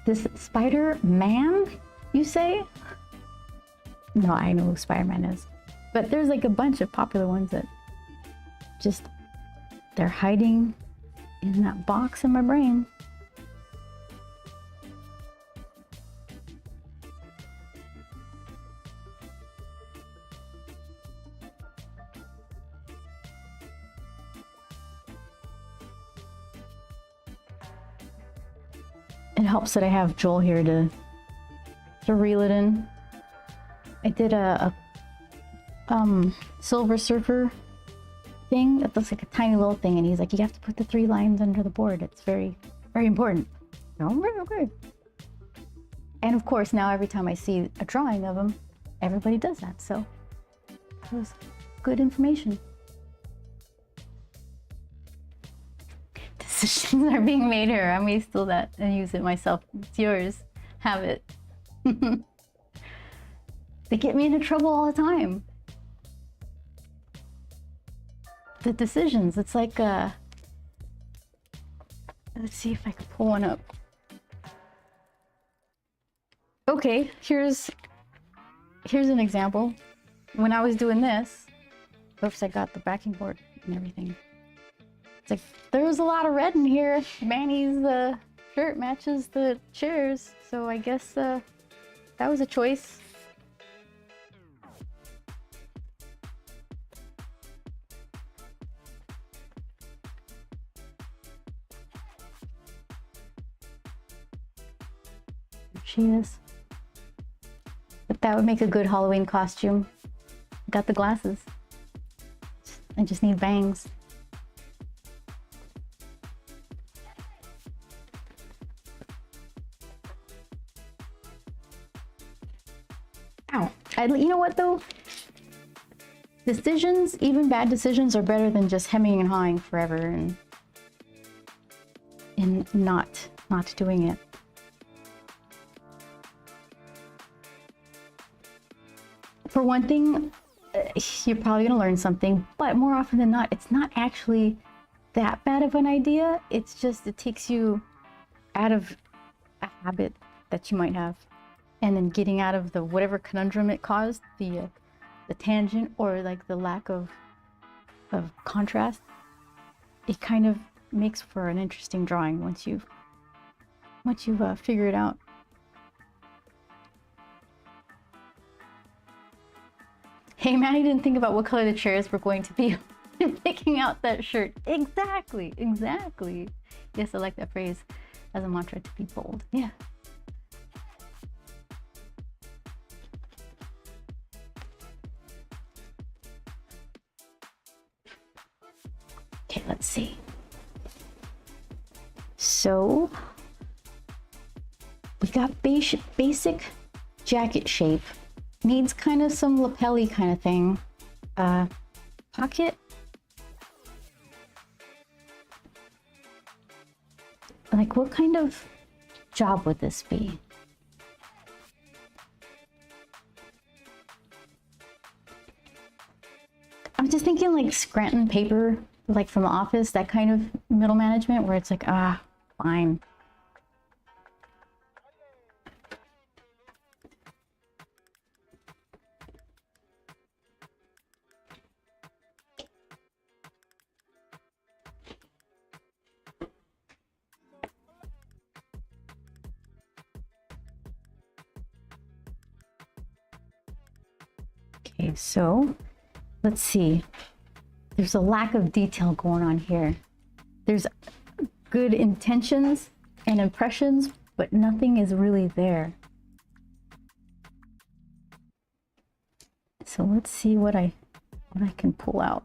This Spider-Man, you say? No, I know who Spider-Man is. But there's like a bunch of popular ones that just, they're hiding in that box in my brain. It helps that I have Joel here to reel it in. I did a Silver Surfer thing that looks like a tiny little thing, and he's like, you have to put the 3 lines under the board. It's very, very important. Oh, okay. And of course, now every time I see a drawing of him, everybody does that. So it was good information. Decisions are being made here. I may steal that and use it myself. It's yours. Have it. They get me into trouble all the time. The decisions. It's like, let's see if I can pull one up. Okay, here's an example. When I was doing this, oops, I got the backing board and everything. It's like, there's a lot of red in here. Manny's shirt matches the chairs, so I guess that was a choice. There she is. But that would make a good Halloween costume. Got the glasses. I just need bangs. Ow. You know what though? Decisions, even bad decisions, are better than just hemming and hawing forever and not doing it. For one thing, you're probably gonna learn something, but more often than not, it's not actually that bad of an idea. It's just, it takes you out of a habit that you might have. And then getting out of the whatever conundrum it caused, the tangent or like the lack of contrast, it kind of makes for an interesting drawing once you've figured it out. Hey, Manny didn't think about what color the chairs were going to be picking out that shirt. Exactly. Yes, I like that phrase as a mantra, to be bold. Yeah. Okay, let's see. So we got basic jacket shape. Needs kind of some lapel-y kind of thing. Pocket. Like, what kind of job would this be? I'm just thinking like Scranton paper, like from The Office, that kind of middle management where it's like, ah, fine. Okay, so let's see. There's a lack of detail going on here. There's good intentions and impressions, but nothing is really there. So let's see what I can pull out.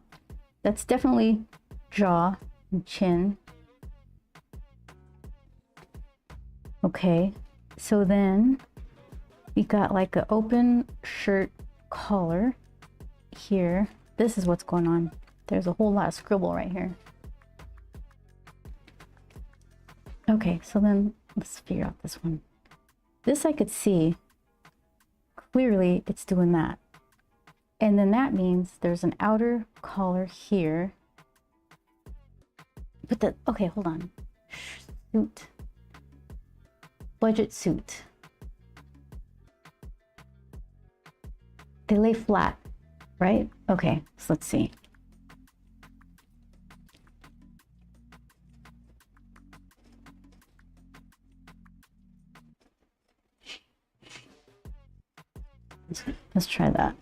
That's definitely jaw and chin. Okay, so then we got like an open shirt collar here. This is what's going on. There's a whole lot of scribble right here. Okay, so then let's figure out this one. This I could see. Clearly it's doing that. And then that means there's an outer collar here. But the, okay, hold on. Suit. Budget suit. They lay flat, right? Okay, so let's see. Let's try that.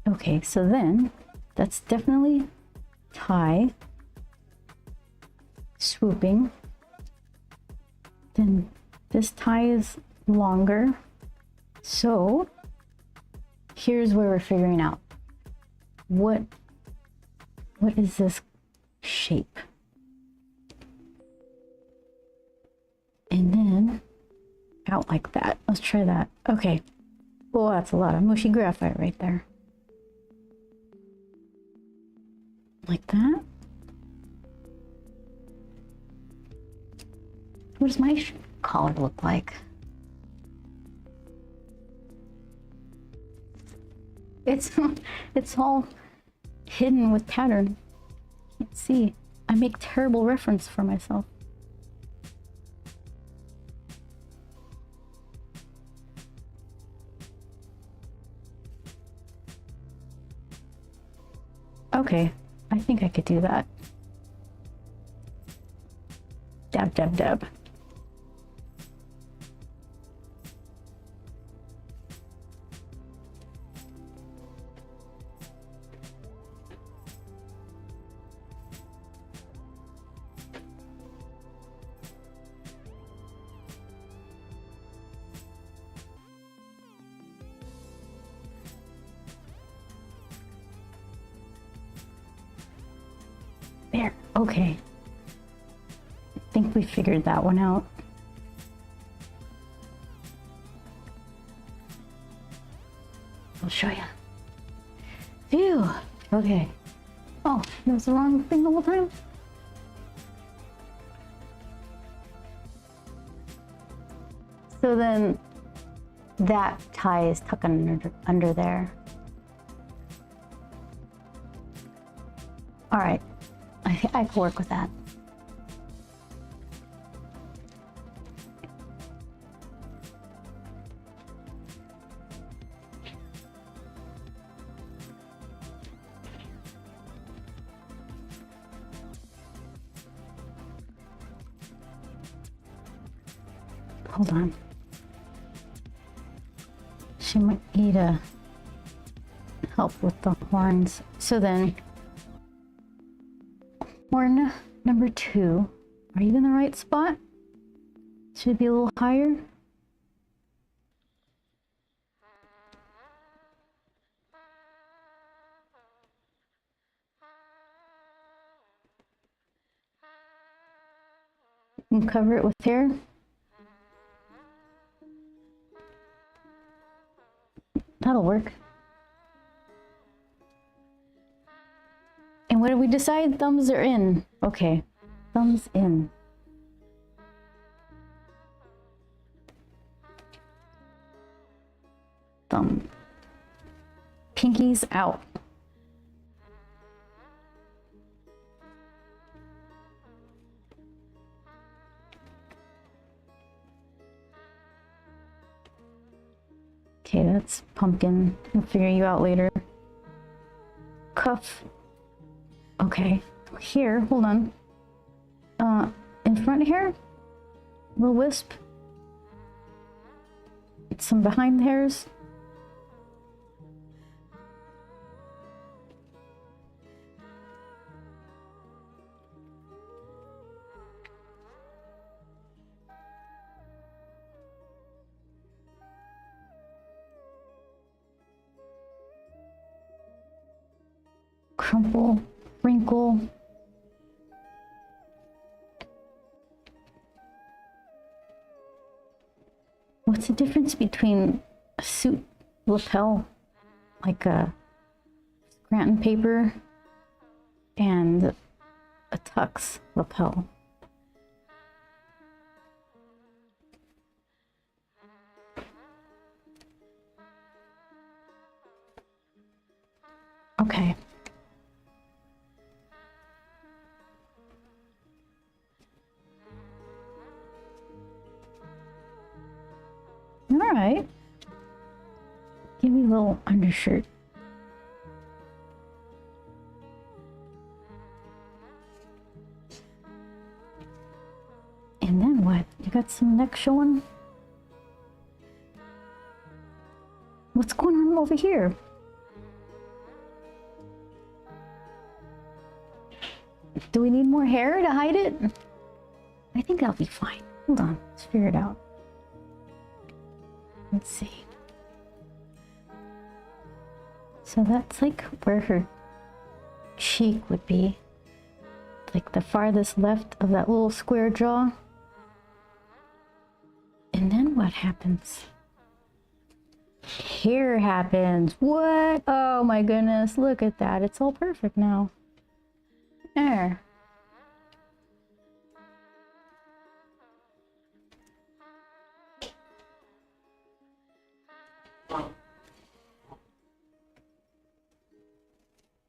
Okay, so then that's definitely tie, swooping. Then this tie is longer. So here's where we're figuring out what is this shape? And then out like that. Let's try that. Okay. Oh, that's a lot of mushy graphite right there. Like that. What does my collar look like? It's all hidden with pattern. Can't see. I make terrible reference for myself. Okay, I think I could do that. Dab, dab, dab. There, okay. I think we figured that one out. I'll show you. Phew, okay. Oh, that was the wrong thing the whole time? So then that tie is tucked under there. All right. I can work with that. Hold on. She might need help with the horns. So then horn number 2, are you in the right spot? Should it be a little higher? And cover it with hair. That'll work. And what did we decide? Thumbs are in. Okay, thumbs in. Thumb. Pinkies out. Okay, that's pumpkin. I'll figure you out later. Cuff. Okay. Here, hold on. In front here, little wisp. Some behind the hairs. Crumple, wrinkle. What's the difference between a suit lapel, like a Scranton paper, and a tux lapel? Okay. All right. Give me a little undershirt. And then what? You got some neck showing? What's going on over here? Do we need more hair to hide it? I think that'll be fine. Hold on, let's figure it out. Let's see. So that's like where her cheek would be. Like the farthest left of that little square jaw. And then what happens? Here happens. What? Oh my goodness, look at that. It's all perfect now. There.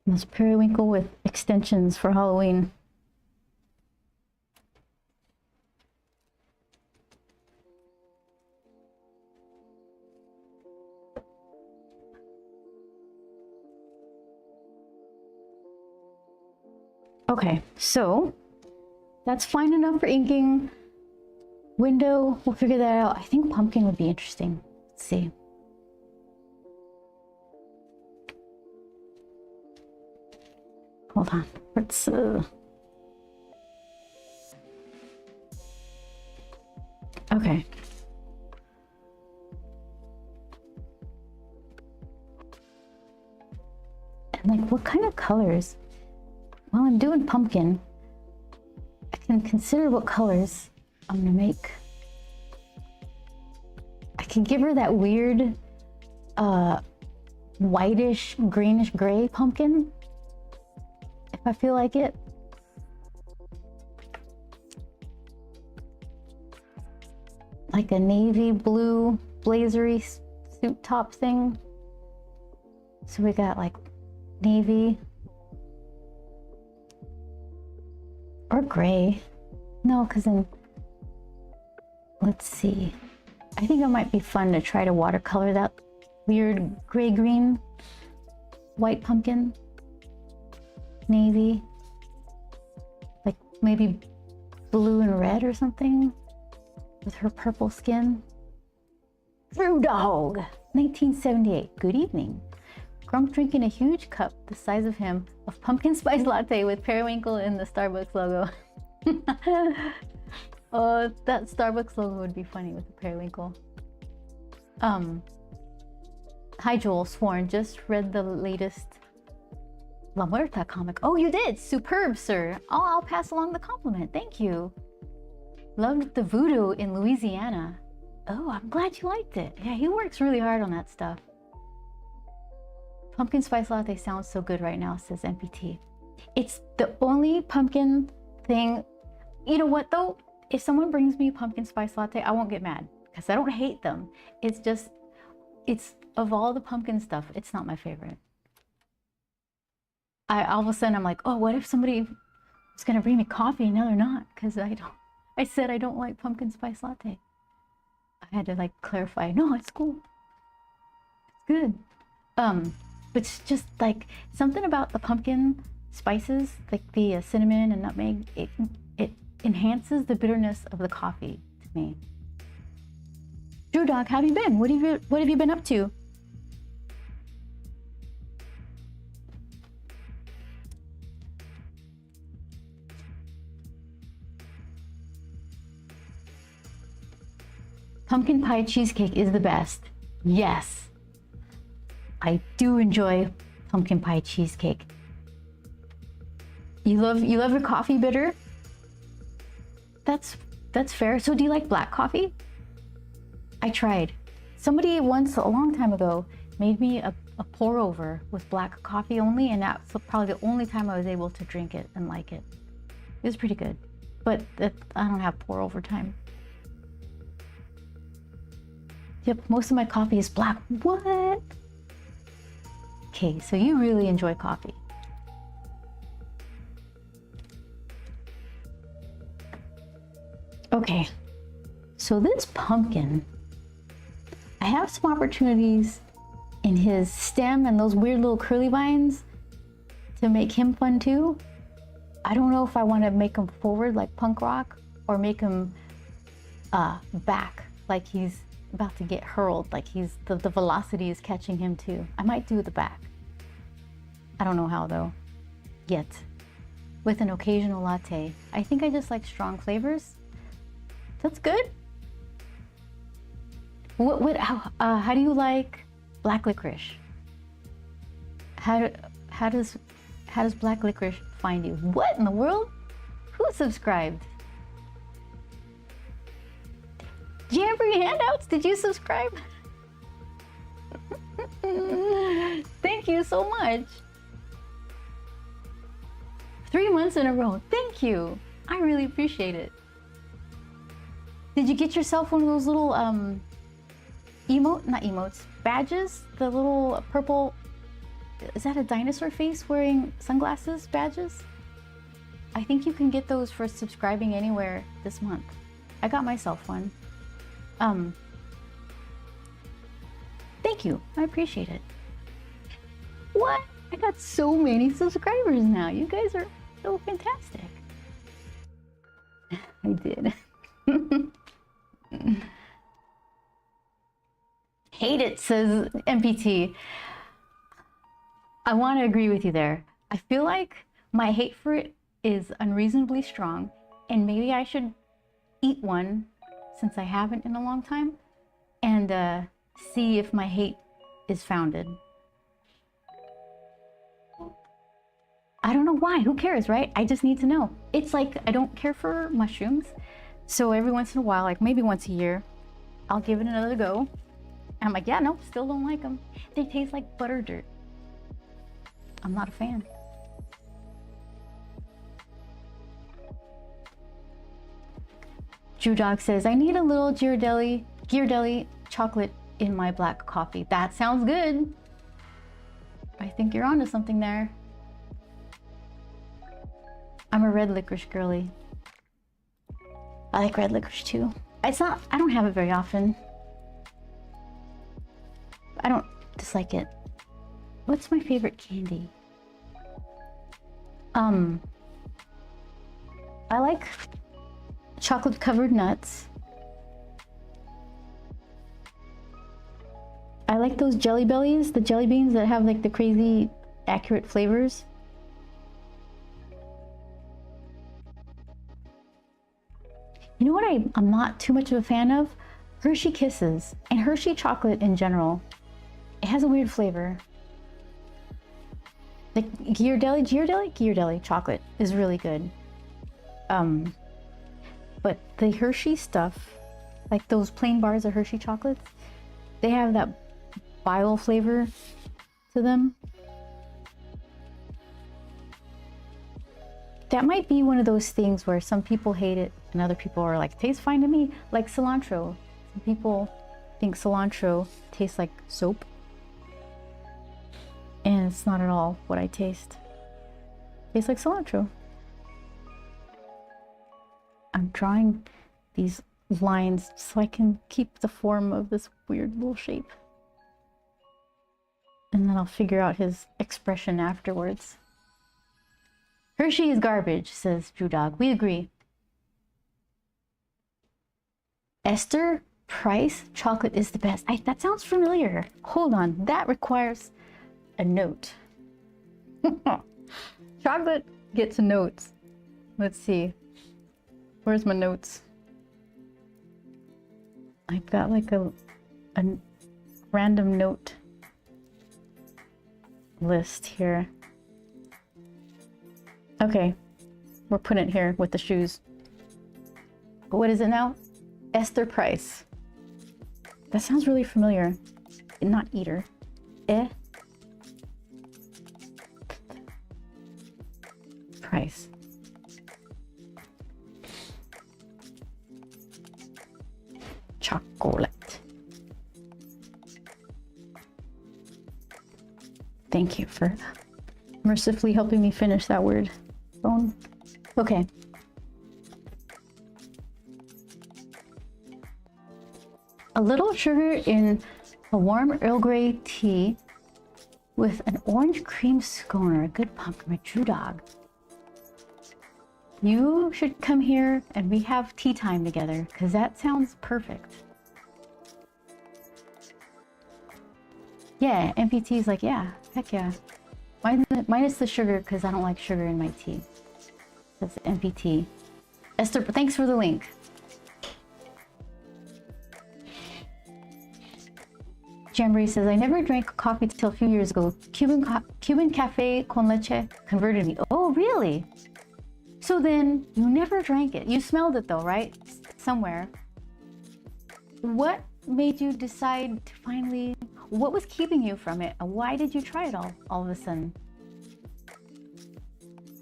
This periwinkle with extensions for Halloween. Okay, so that's fine enough for inking. Window, we'll figure that out. I think pumpkin would be interesting. Let's see. Hold on, let's okay. And like what kind of colors? While I'm doing pumpkin, I can consider what colors I'm gonna make. I can give her that weird whitish, greenish gray pumpkin. If I feel like it. Like a navy blue blazery suit top thing. So we got like navy. Or gray. No, because then, let's see. I think it might be fun to try to watercolor that weird gray-green white pumpkin. Navy. Like maybe blue and red or something with her purple skin. Brew Dog, 1978. Good evening. Grump drinking a huge cup the size of him of pumpkin spice latte with periwinkle in the Starbucks logo. Oh, that Starbucks logo would be funny with the periwinkle. Hi Joel, Sworn, just read the latest La Muerta comic. Oh, you did? Superb, sir. Oh, I'll pass along the compliment. Thank you. Loved the voodoo in Louisiana. Oh, I'm glad you liked it. Yeah, he works really hard on that stuff. Pumpkin spice latte sounds so good right now, says MPT. It's the only pumpkin thing. You know what though? If someone brings me a pumpkin spice latte, I won't get mad because I don't hate them. It's just, it's of all the pumpkin stuff, it's not my favorite. All of a sudden I'm like, oh, what if somebody was gonna bring me coffee? Now they're not, because I said I don't like pumpkin spice latte. I had to like clarify, no, it's cool. It's good. But it's just like something about the pumpkin spices, like the cinnamon and nutmeg, it enhances the bitterness of the coffee to me. Drew Dog, how have you been? What have you been up to? Pumpkin pie cheesecake is the best. Yes, I do enjoy pumpkin pie cheesecake. You love your coffee bitter? That's fair. So do you like black coffee? I tried. Somebody once, a long time ago, made me a pour over with black coffee only, and that's probably the only time I was able to drink it and like it. It was pretty good, but I don't have pour over time. Yep, most of my coffee is black. What? Okay, so you really enjoy coffee. Okay, so this pumpkin, I have some opportunities in his stem and those weird little curly vines to make him fun too. I don't know if I want to make him forward like punk rock or make him back like he's about to get hurled, like the velocity is catching him too. I might do the back. I don't know how though, yet. With an occasional latte. I think I just like strong flavors. That's good. How do you like black licorice? How does black licorice find you? What in the world? Who subscribed? Jamboree handouts, did you subscribe? Thank you so much. 3 months in a row. Thank you. I really appreciate it. Did you get yourself one of those little not emotes, badges? The little purple, is that a dinosaur face wearing sunglasses badges? I think you can get those for subscribing anywhere this month. I got myself one. Thank you. I appreciate it. What? I got so many subscribers now. You guys are so fantastic. I did. Hate it, says MPT. I want to agree with you there. I feel like my hate for it is unreasonably strong, and maybe I should eat one since I haven't in a long time and see if my hate is founded. I don't know why. Who cares, right? I just need to know. It's like I don't care for mushrooms, so every once in a while, like maybe once a year, I'll give it another go. And I'm like, yeah, no, still don't like them. They taste like butter dirt. I'm not a fan. Drew Dog says, I need a little Ghirardelli chocolate in my black coffee. That sounds good. I think you're onto something there. I'm a red licorice girly. I like red licorice too. I don't have it very often. I don't dislike it. What's my favorite candy? I like chocolate covered nuts. I like those jelly bellies, the jelly beans that have like the crazy accurate flavors. You know what I'm not too much of a fan of? Hershey Kisses and Hershey chocolate in general. It has a weird flavor. Like Ghirardelli chocolate is really good. But the Hershey stuff, like those plain bars of Hershey chocolates, they have that bile flavor to them. that might be one of those things where some people hate it and other people are like, tastes fine to me, like cilantro. Some people think cilantro tastes like soap, and it's not at all what I taste. It tastes like cilantro. I'm drawing these lines so I can keep the form of this weird little shape. And then I'll figure out his expression afterwards. Hershey is garbage, says Drew Dog. We agree. Esther Price, chocolate is the best. That sounds familiar. Hold on, that requires a note. Chocolate gets notes. Let's see. Where's my notes? I've got like a random note list here. Okay, we're putting it here with the shoes. What is it now? Esther Price. That sounds really familiar. Not eater. Price. Chocolate. Thank you for mercifully helping me finish that word. Bone. Okay. A little sugar in a warm Earl Grey tea with an orange cream scone or a good pumpkin with True Dog. You should come here and we have tea time together, because that sounds perfect. Yeah, MPT is like, yeah, heck yeah. Minus the sugar, because I don't like sugar in my tea. That's MPT. Esther, thanks for the link. Jamboree says, I never drank coffee till a few years ago. Cuban cafe con leche converted me. Oh, really? So then you never drank it. You smelled it though, right? Somewhere. What made you decide to finally, what was keeping you from it? Why did you try it all of a sudden?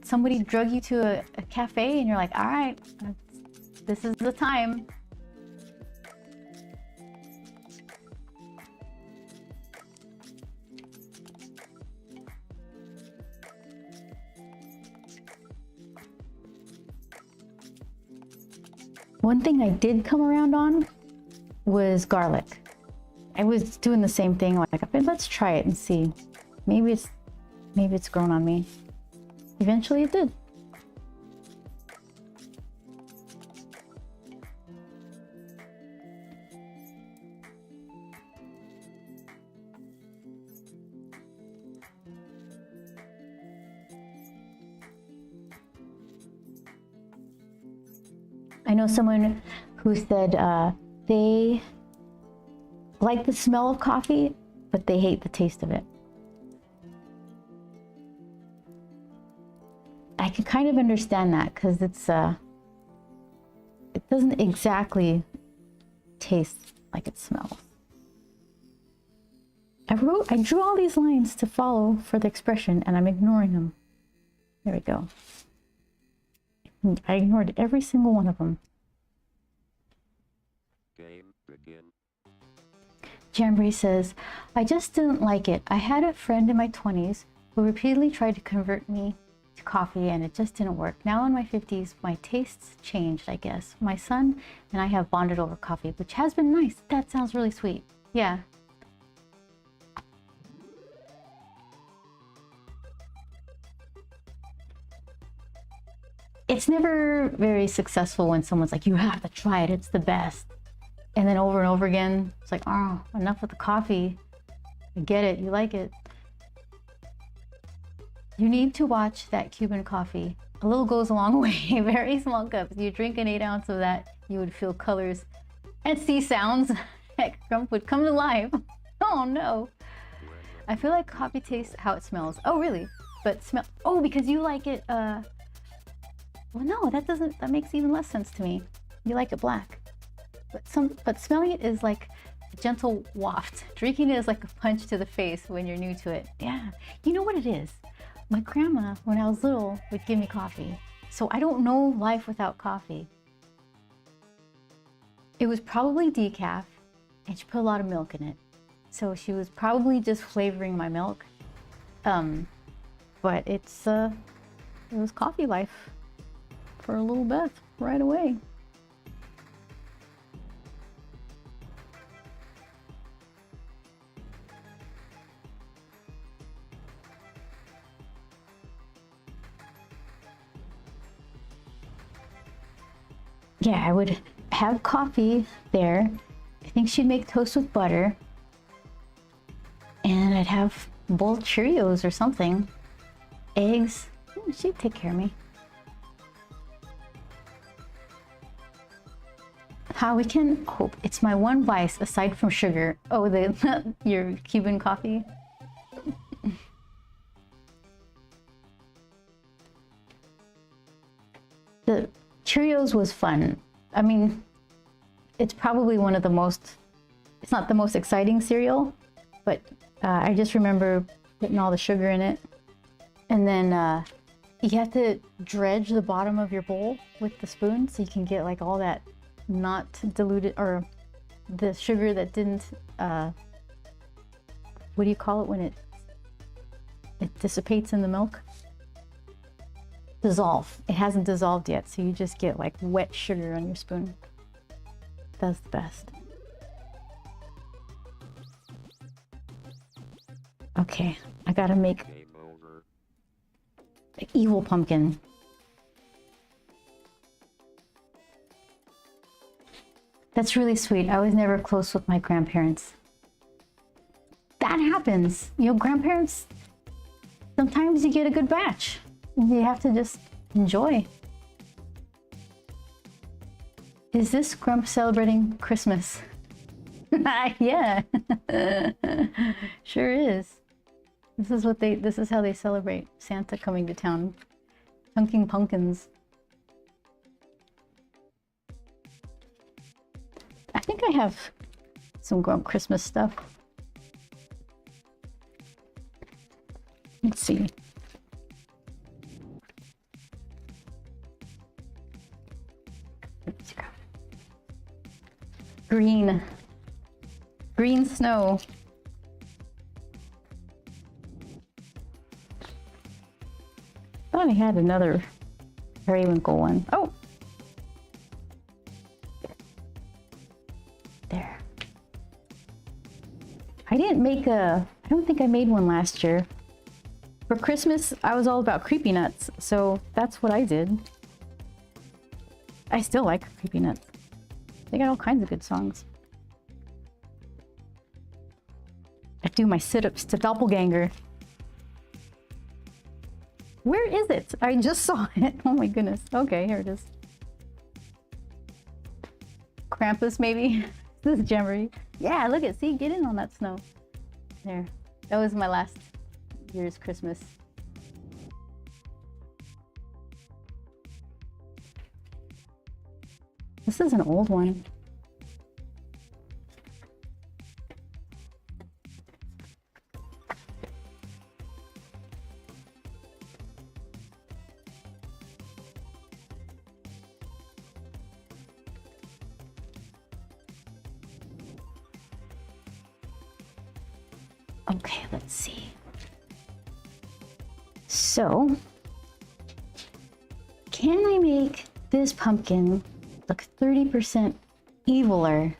Somebody drug you to a cafe and you're like, all right, this is the time. One thing I did come around on was garlic. I was doing the same thing, like, let's try it and see. Maybe it's grown on me. Eventually it did. I know someone who said they like the smell of coffee, but they hate the taste of it. I can kind of understand that, because it doesn't exactly taste like it smells. I drew all these lines to follow for the expression, and I'm ignoring them. There we go. I ignored every single one of them. Game begin. Jamboree says, I just didn't like it. I had a friend in my 20s who repeatedly tried to convert me to coffee, and it just didn't work. Now in my 50s, my tastes changed, I guess. My son and I have bonded over coffee, which has been nice. That sounds really sweet. Yeah. It's never very successful when someone's like, you have to try it, it's the best. And then over and over again, it's like, oh, enough with the coffee. I get it, you like it. You need to watch that Cuban coffee. A little goes a long way, very small cups. You drink an 8 ounce of that, you would feel colors and see sounds. Heck, would come to life. Oh no. I feel like coffee tastes how it smells. Oh really? But smell, oh, because you like it, well, no, that makes even less sense to me. You like it black. But smelling it is like a gentle waft. Drinking it is like a punch to the face when you're new to it. Yeah, you know what it is? My grandma, when I was little, would give me coffee. So I don't know life without coffee. It was probably decaf, and she put a lot of milk in it. So she was probably just flavoring my milk. But it was coffee life for a little bit right away. Yeah, I would have coffee there. I think she'd make toast with butter. And I'd have a bowl of Cheerios or something. Eggs. She'd take care of me. How we can hope. It's my one vice aside from sugar. Oh, your Cuban coffee. The Cheerios was fun. I mean, it's probably one of the most, it's not the most exciting cereal, but I just remember putting all the sugar in it. And then you have to dredge the bottom of your bowl with the spoon so you can get like all that not diluted, or the sugar that didn't, what do you call it when it dissipates in the milk? Dissolve. It hasn't dissolved yet, so you just get like wet sugar on your spoon. That's the best. Okay, I gotta make Game over. the evil pumpkin. That's really sweet. I was never close with my grandparents. That happens. You know, grandparents, sometimes you get a good batch. You have to just enjoy. Is this Grump celebrating Christmas? Yeah. Sure is. This is how they celebrate Santa coming to town. Chunking pumpkins. I think I have some Grump Christmas stuff. Let's see. Green snow. Thought I had another periwinkle one. Oh! There. I don't think I made one last year. For Christmas, I was all about Creepy Nuts, so that's what I did. I still like Creepy Nuts. They got all kinds of good songs. I do my sit-ups to Doppelganger. Where is it? I just saw it. Oh my goodness. Okay, here it is. Krampus, maybe? This is Jamboree. Yeah, look at, see, get in on that snow. There. That was my last year's Christmas. This is an old one. Okay, let's see. So, can I make this pumpkin look 30% eviler?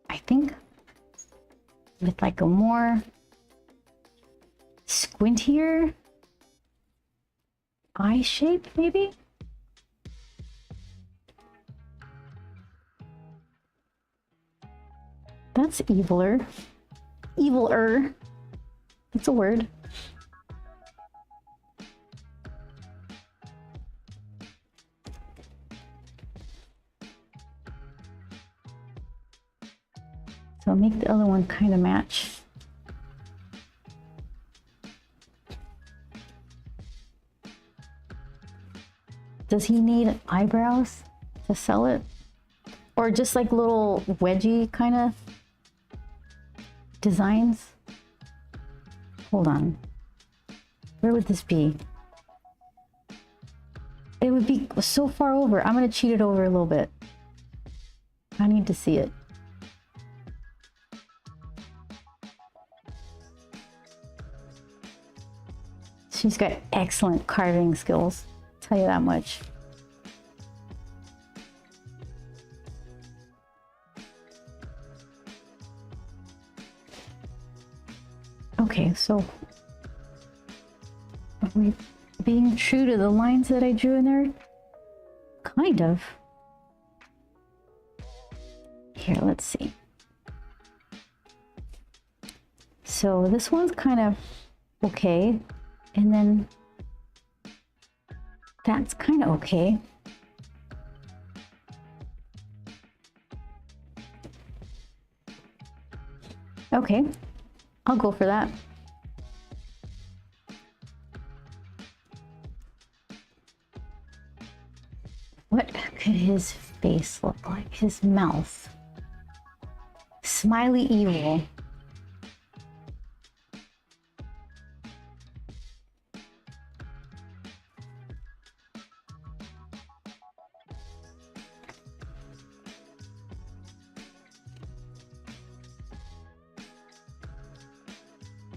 I think with like a more squintier eye shape, maybe? That's eviler. Eviler. It's a word. So make the other one kind of match. Does he need eyebrows to sell it? Or just like little wedgie kind of designs? Hold on. Where would this be? would be so far over. I'm gonna cheat it over a little bit. I need to see it. She's got excellent carving skills, I'll tell you that much. Okay, so are we being true to the lines that I drew in there? Kind of. Here, let's see. So this one's kind of okay. And then that's kind of okay. Okay, I'll go for that. What could his face look like? His mouth. Smiley evil.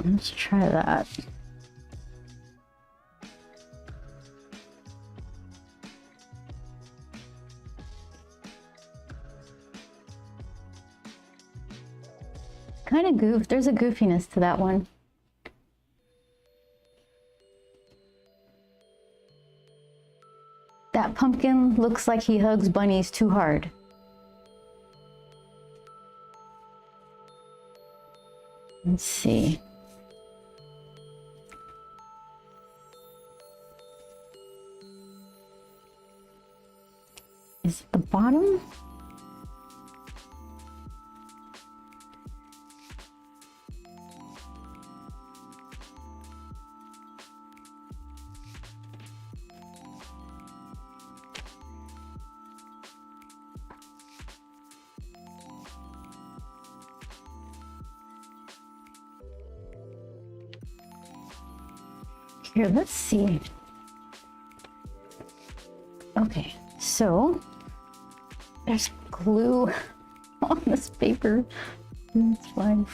Let's try that. Kind of goof. There's a goofiness to that one. That pumpkin looks like he hugs bunnies too hard. Let's see. Is it the bottom? Here, let's see. Okay, so there's glue on this paper. That's fine.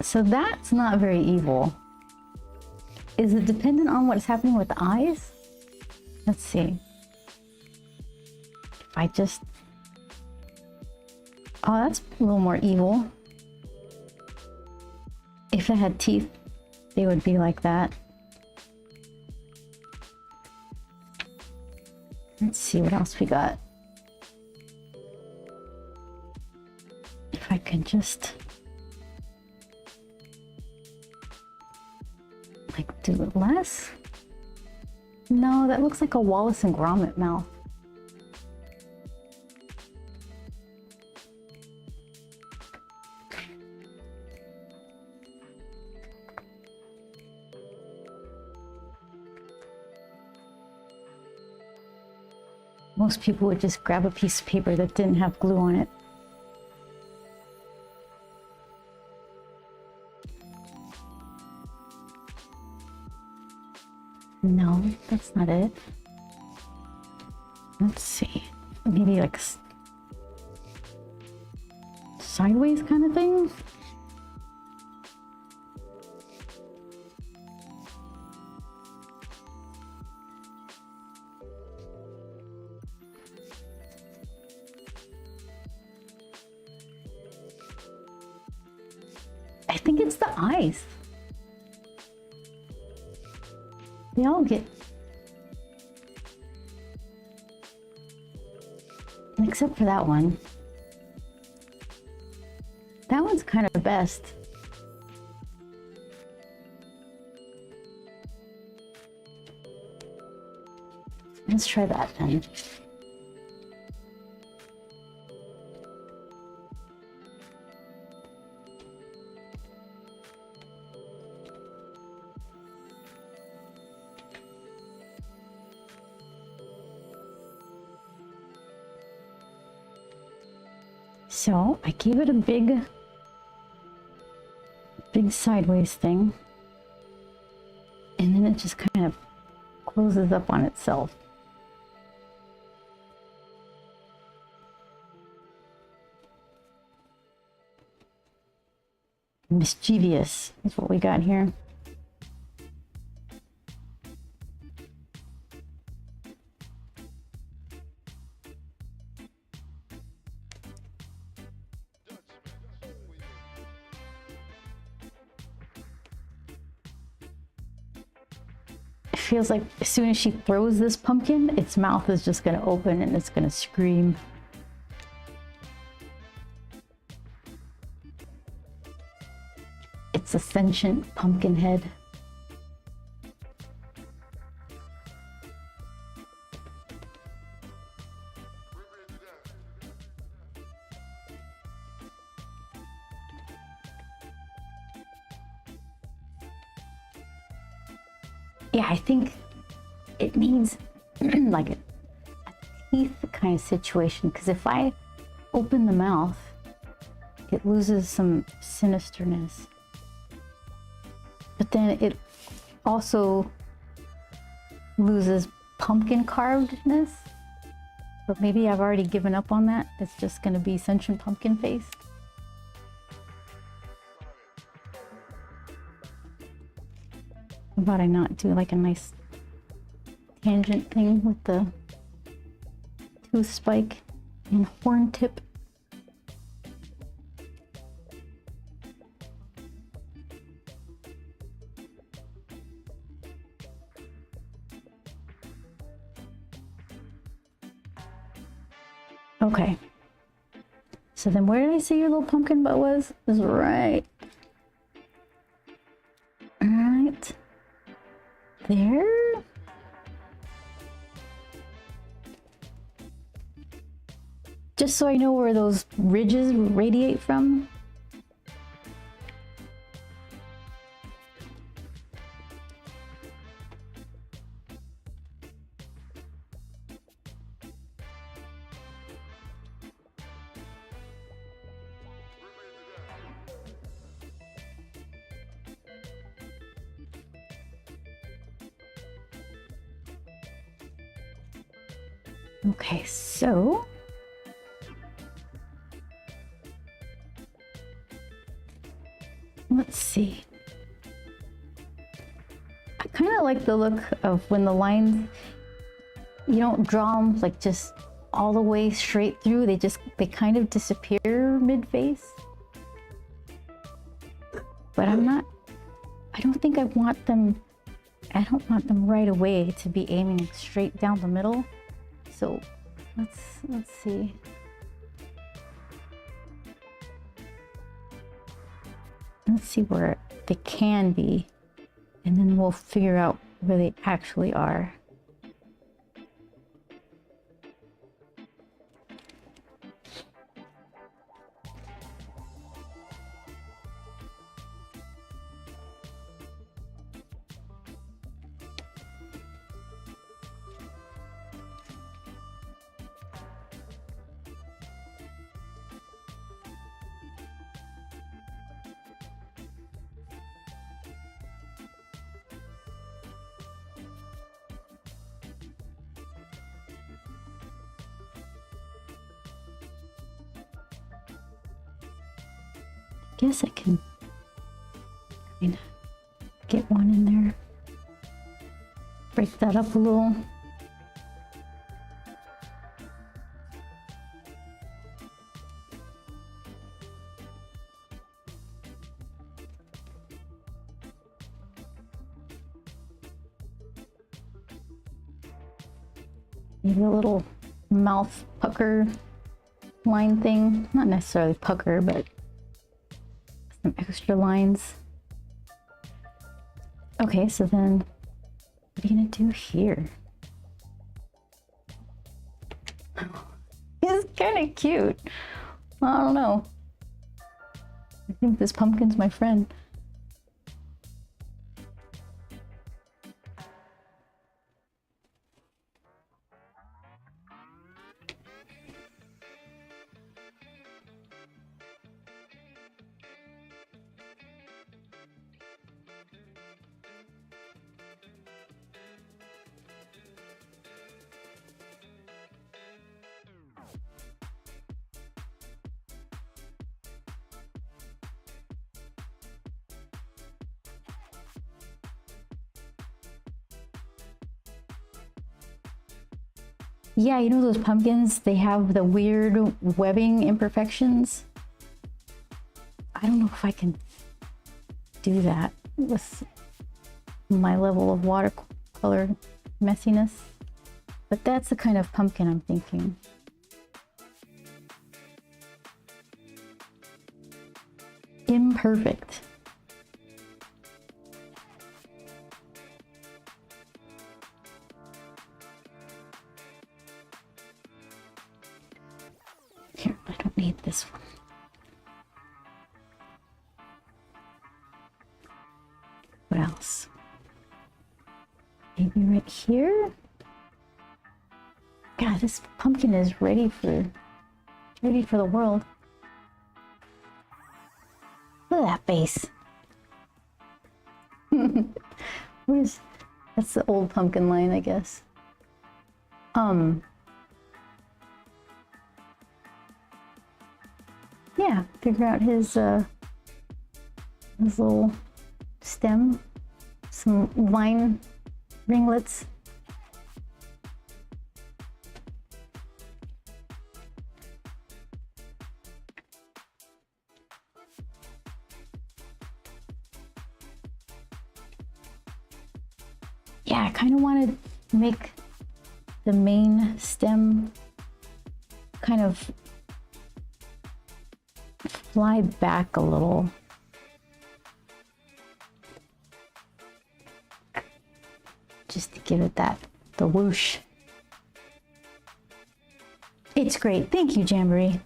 So that's not very evil. Is it dependent on what's happening with the eyes? Let's see. If I just... Oh, that's a little more evil. If it had teeth, they would be like that. Let's see what else we got. If I can just... like, do it less? No, that looks like a Wallace and Gromit mouth. Most people would just grab a piece of paper that didn't have glue on it. No, that's not it. Let's see. Maybe like sideways kind of thing? I think it's the eyes. They all get... except for that one. That one's kind of best. Let's try that then. So I gave it a big big sideways thing. And then it just kind of closes up on itself. Mischievous is what we got here. It feels like as soon as she throws this pumpkin, its mouth is just going to open and it's going to scream. It's a sentient pumpkin head. Yeah, I think it needs like a teeth kind of situation, because if I open the mouth, it loses some sinisterness. But then it also loses pumpkin carvedness. But maybe I've already given up on that. It's just going to be sentient pumpkin face. How about I not do like a nice tangent thing with the tooth spike and horn tip? Okay. So then where did I say your little pumpkin butt was? It was right there. Just so I know where those ridges radiate from. Okay, so let's see. I kind of like the look of when the lines, you don't draw them like just all the way straight through. They kind of disappear mid-face. But I don't think I want them right away to be aiming straight down the middle. So let's see. Let's see where they can be, and then we'll figure out where they actually are. Guess I can kind of get one in there. Break that up a little. Maybe a little mouth pucker line thing. Not necessarily pucker, but some extra lines. Okay, so then what are you gonna do here? He's kind of cute. I don't know. I think this pumpkin's my friend. Yeah, you know those pumpkins, they have the weird webbing imperfections. I don't know if I can do that with my level of watercolor messiness, but that's the kind of pumpkin I'm thinking. Imperfect. Here, I don't need this one. What else? Maybe right here? God, this pumpkin is ready for the world. Look at that face. That's the old pumpkin line, I guess. Yeah, figure out his little stem, some vine ringlets. Yeah, I kind of want to make the main stem kind of fly back a little. Just to give it the whoosh. It's great. Thank you, Jamboree.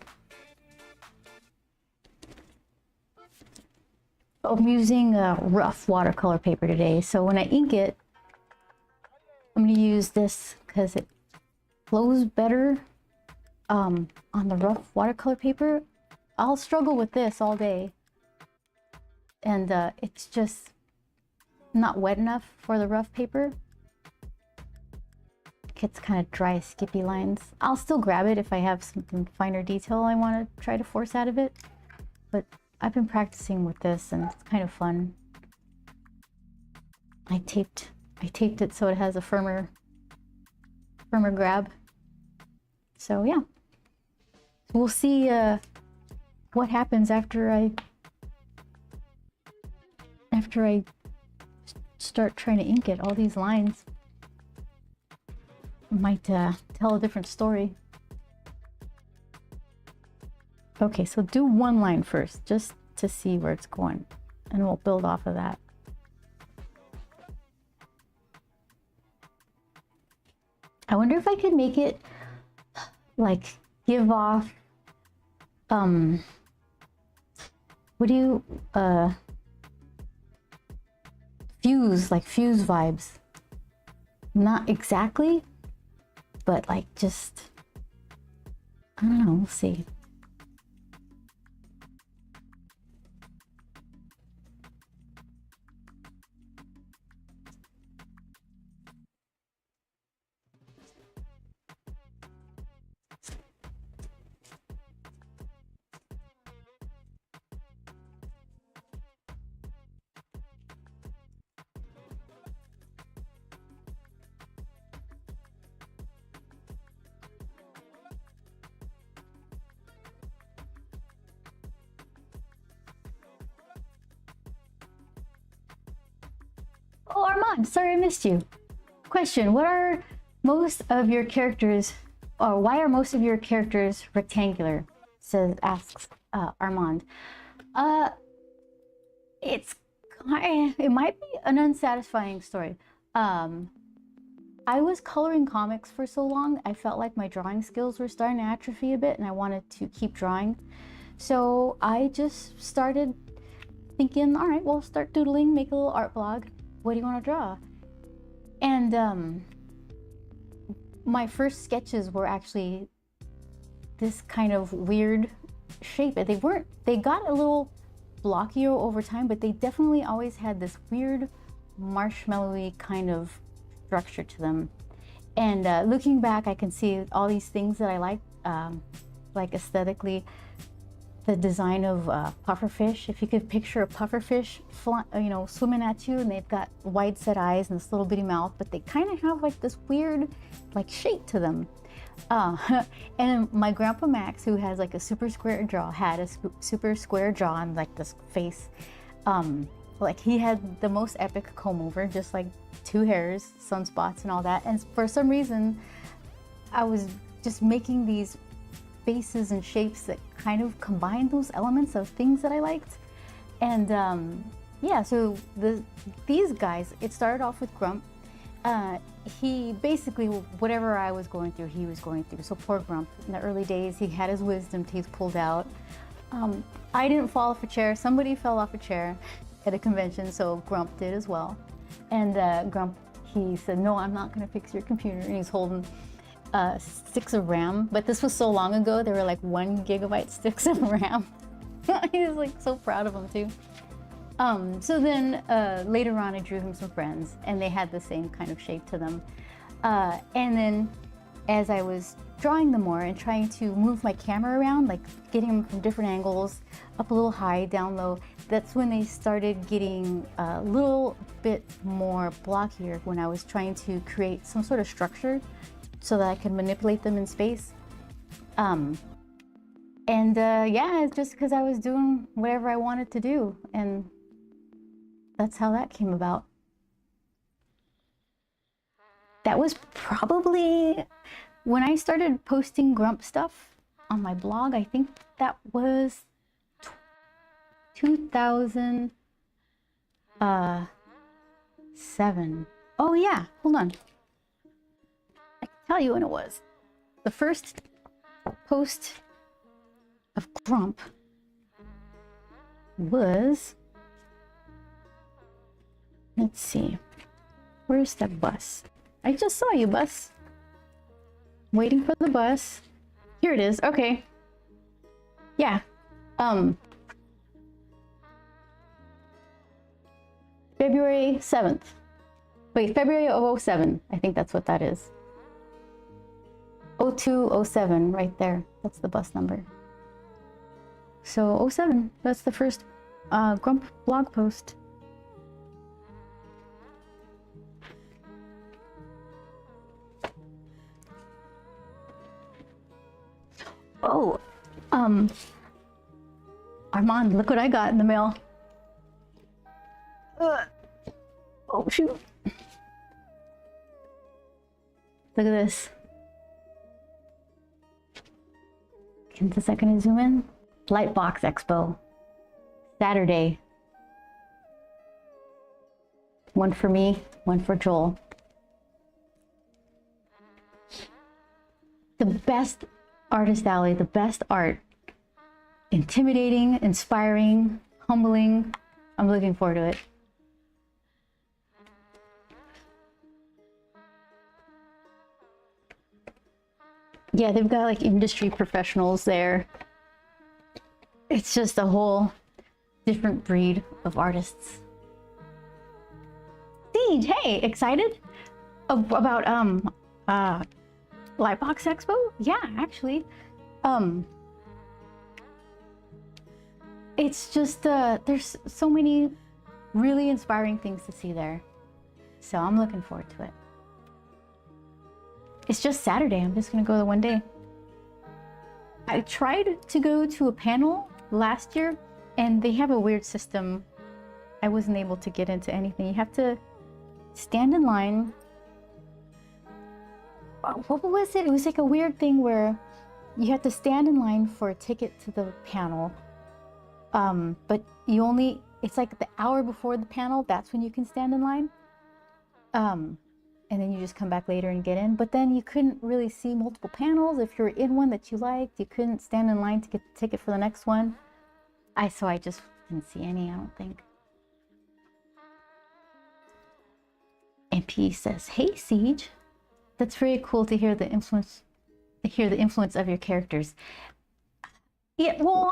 I'm using a rough watercolor paper today, so when I ink it, I'm going to use this because it flows better on the rough watercolor paper. I'll struggle with this all day, and it's just not wet enough for the rough paper. It gets kind of dry, skippy lines. I'll still grab it if I have something finer detail I want to try to force out of it, but I've been practicing with this and it's kind of fun. I taped it so it has a firmer grab. So yeah, we'll see what happens after I start trying to ink it. All these lines might tell a different story. Okay, so do one line first, just to see where it's going, and we'll build off of that. I wonder if I could make it like give off what do you fuse vibes. Not exactly, but like just, I don't know, we'll see. Oh, Armand, sorry I missed you. Question, what are most of your characters, or why are most of your characters rectangular? Asks Armand. It might be an unsatisfying story. I was coloring comics for so long, I felt like my drawing skills were starting to atrophy a bit and I wanted to keep drawing. So I just started thinking, all right, well, start doodling, make a little art blog. What do you want to draw? And my first sketches were actually this kind of weird shape. They got a little blockier over time, but they definitely always had this weird marshmallowy kind of structure to them. And looking back, I can see all these things that I like aesthetically. The design of pufferfish. If you could picture a pufferfish, swimming at you, and they've got wide set eyes and this little bitty mouth, but they kind of have like this weird, like shape to them. And my grandpa Max, who has like a super square jaw, had a super square jaw and like this face. Like he had the most epic comb over, just like 2 hairs, sunspots and all that. And for some reason, I was just making these faces and shapes that kind of combined those elements of things that I liked. And yeah, so these guys, it started off with Grump. He basically, whatever I was going through, he was going through. So poor Grump, in the early days, he had his wisdom teeth pulled out. I didn't fall off a chair. Somebody fell off a chair at a convention, so Grump did as well. And Grump, he said, no, I'm not gonna fix your computer. And he's holding sticks of RAM. But this was so long ago, they were like 1 gigabyte sticks of RAM. He was like so proud of them too. So then later on I drew him some friends and they had the same kind of shape to them. And then as I was drawing them more and trying to move my camera around, like getting them from different angles, up a little high, down low, that's when they started getting a little bit more blockier when I was trying to create some sort of structure so that I could manipulate them in space. Yeah, it's just because I was doing whatever I wanted to do, and that's how that came about. That was probably when I started posting Grump stuff on my blog. I think that was 2007. Oh yeah, hold on. I can tell you when it was. The first post of Grump was, let's see, where's the bus? I just saw you, bus. Waiting for the bus. Here it is. Okay. Yeah. February 7th. Wait, February of 07. I think that's what that is. 0207 right there. That's the bus number. So 07, that's the first Grump blog post. Oh, Armand, look what I got in the mail. Oh, shoot. Look at this. Can a second zoom in? Lightbox Expo. Saturday. One for me, one for Joel. The best artist alley, the best art. Intimidating, inspiring, humbling. I'm looking forward to it. Yeah, they've got like industry professionals there. It's just a whole different breed of artists. Siege, hey, excited about Lightbox Expo? Yeah, actually. It's just there's so many really inspiring things to see there. So I'm looking forward to it. It's just Saturday. I'm just gonna go the one day. I tried to go to a panel last year and they have a weird system. I wasn't able to get into anything. You have to stand in line. What was it? It was like a weird thing where you have to stand in line for a ticket to the panel. But you only, it's like the hour before the panel, that's when you can stand in line. And then you just come back later and get in. But then you couldn't really see multiple panels. If you're in one that you liked, you couldn't stand in line to get the ticket for the next one. So I just didn't see any, I don't think. MP says, hey Siege. That's very cool to hear the influence of your characters. Yeah, well,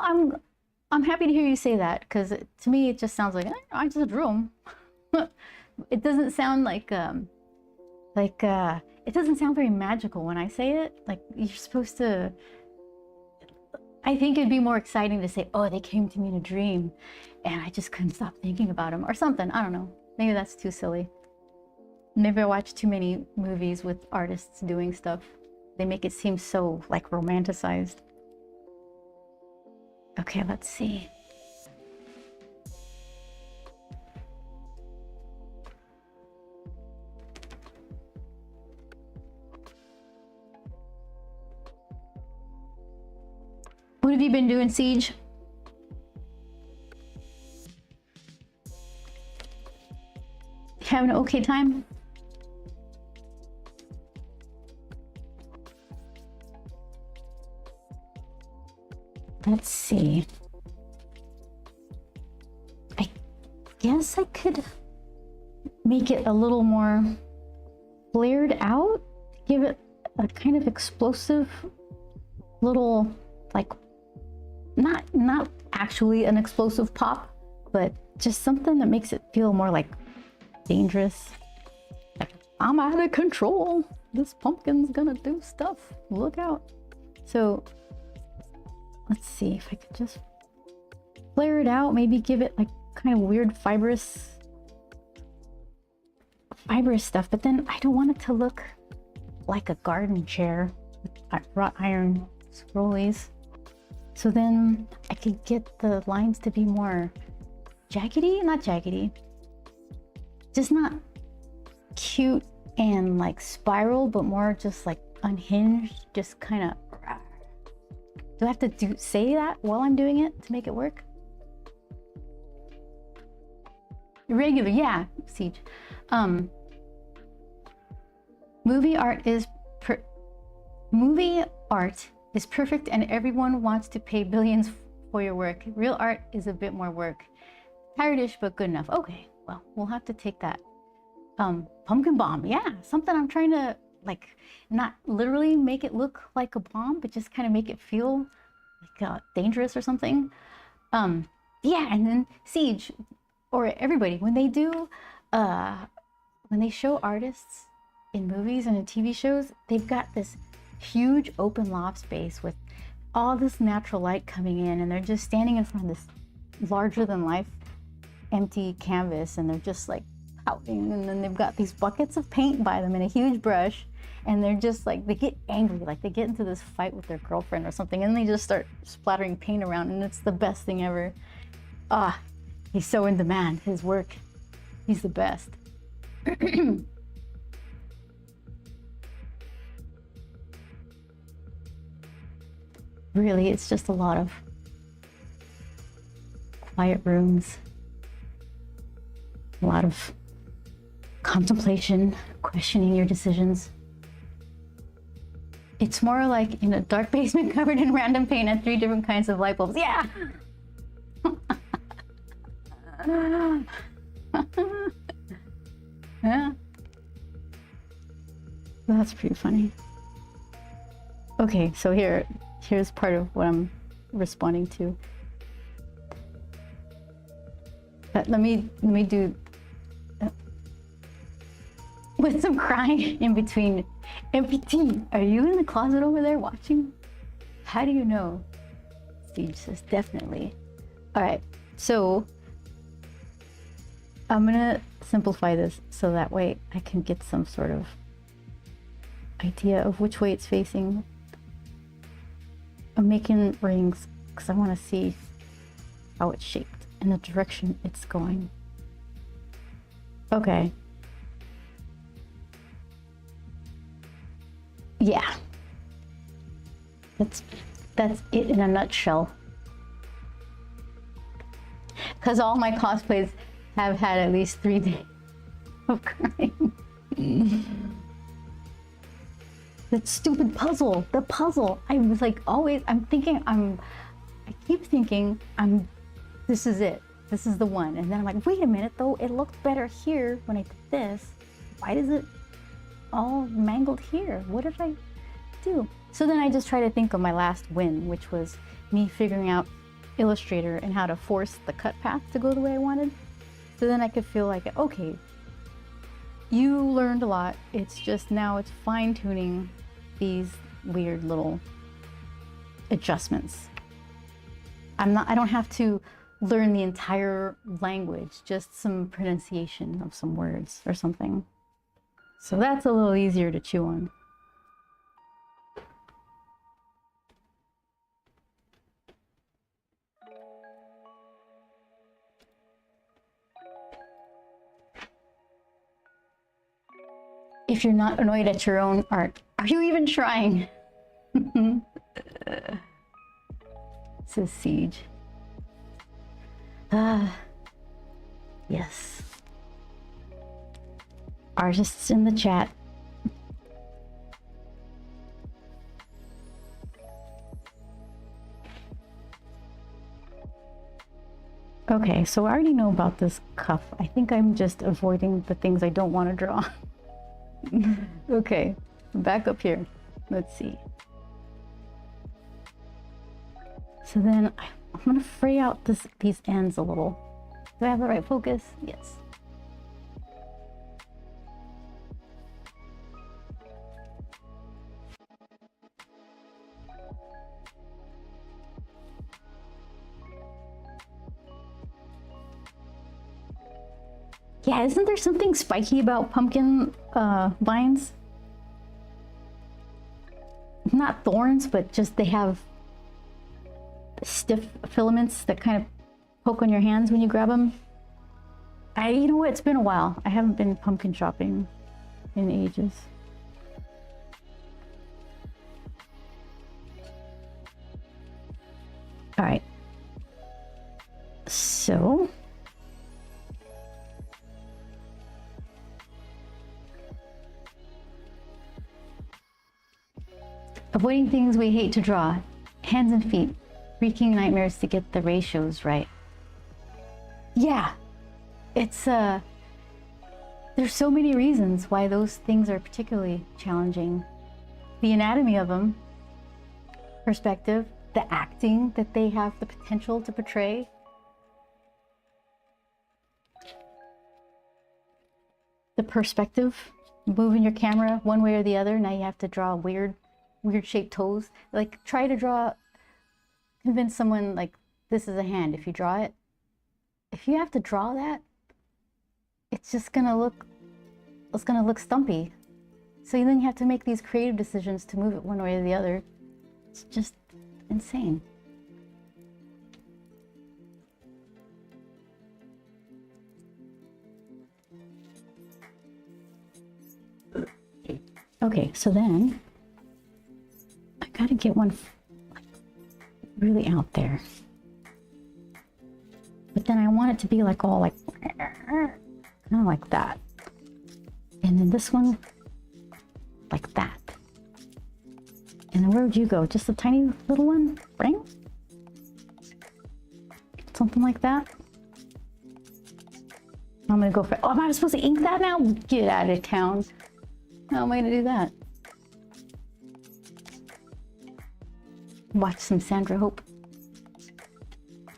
I'm happy to hear you say that, because to me it just sounds like I just drew them. It doesn't sound like it doesn't sound very magical when I say it. Like you're supposed to. I think it'd be more exciting to say, "Oh, they came to me in a dream, and I just couldn't stop thinking about them," or something. I don't know. Maybe that's too silly. Maybe I watch too many movies with artists doing stuff. They make it seem so like romanticized. Okay, let's see. What have you been doing, Siege? Having an okay time? Let's see. I guess I could make it a little more flared out, give it a kind of explosive little, like, not actually an explosive pop, but just something that makes it feel more like dangerous. Like, I'm out of control. This pumpkin's gonna do stuff. Look out. So let's see if I could just flare it out, maybe give it like kind of weird fibrous stuff, but then I don't want it to look like a garden chair with wrought iron scrollies. So then I could get the lines to be more jaggedy, not jaggedy, just not cute and like spiral, but more just like unhinged, just kind of. Do I have to say that while I'm doing it to make it work? Irregular, yeah, Siege. Movie art is perfect and everyone wants to pay billions for your work. Real art is a bit more work. Tired-ish, but good enough. Okay, well, we'll have to take that. Pumpkin bomb, yeah, something I'm trying to like not literally make it look like a bomb, but just kind of make it feel like dangerous or something. Yeah, and then Siege or everybody, when they do when they show artists in movies and in TV shows, they've got this huge open loft space with all this natural light coming in, and they're just standing in front of this larger than life empty canvas, and they're just like pouting, and then they've got these buckets of paint by them and a huge brush, and they're just like, they get angry, like they get into this fight with their girlfriend or something, and they just start splattering paint around, and it's the best thing ever. He's so in demand, his work, he's the best. Really, it's just a lot of quiet rooms, a lot of contemplation, questioning your decisions. It's more like in a dark basement covered in random paint and 3 different kinds of light bulbs. Yeah! Yeah. That's pretty funny. Okay, so here's part of what I'm responding to. But let me do with some crying in between. MPT, are you in the closet over there watching? How do you know? Steve says definitely. All right, so I'm gonna simplify this so that way I can get some sort of idea of which way it's facing. I'm making rings because I want to see how it's shaped and the direction it's going. Okay. Yeah. That's it in a nutshell. Because all my cosplays have had at least 3 days of crying. That stupid puzzle, the puzzle. I was like always, I keep thinking this is it. This is the one. And then I'm like, wait a minute though, it looked better here when I did this. Why does it all mangled here? What did I do? So then I just try to think of my last win, which was me figuring out Illustrator and how to force the cut path to go the way I wanted. So then I could feel like, okay, you learned a lot. It's just now it's fine tuning these weird little adjustments. I don't have to learn the entire language, just some pronunciation of some words or something. So that's a little easier to chew on. if you're not annoyed at your own art. Are you even trying? Says Siege. Yes. Artists in the chat. Okay, so I already know about this cuff. I think I'm just avoiding the things I don't want to draw. Okay, back up here. Let's see. So then I'm gonna fray out these ends a little. Do I have the right focus? Yes. Yeah, isn't there something spiky about pumpkin vines? Not thorns, but just they have stiff filaments that kind of poke on your hands when you grab them. You know what? It's been a while. I haven't been pumpkin shopping in ages. All right. So. Avoiding things we hate to draw. Hands and feet. Freaking nightmares to get the ratios right. Yeah. It's, there's so many reasons why those things are particularly challenging. The anatomy of them, perspective, the acting that they have the potential to portray. The perspective, moving your camera one way or the other. Now you have to draw weird shaped toes. Like, try to convince someone like this is a hand. If you draw it, if you have to draw that, it's gonna look stumpy. So then you have to make these creative decisions to move it one way or the other. It's just insane. Okay, so then I gotta get one really out there. But then I want it to be like all like kind of like that. And then this one like that. And then where would you go? Just a tiny little one? Right? Something like that. I'm gonna go for, oh, am I supposed to ink that now? Get out of town. How am I gonna do that? Watch some Sandra Hope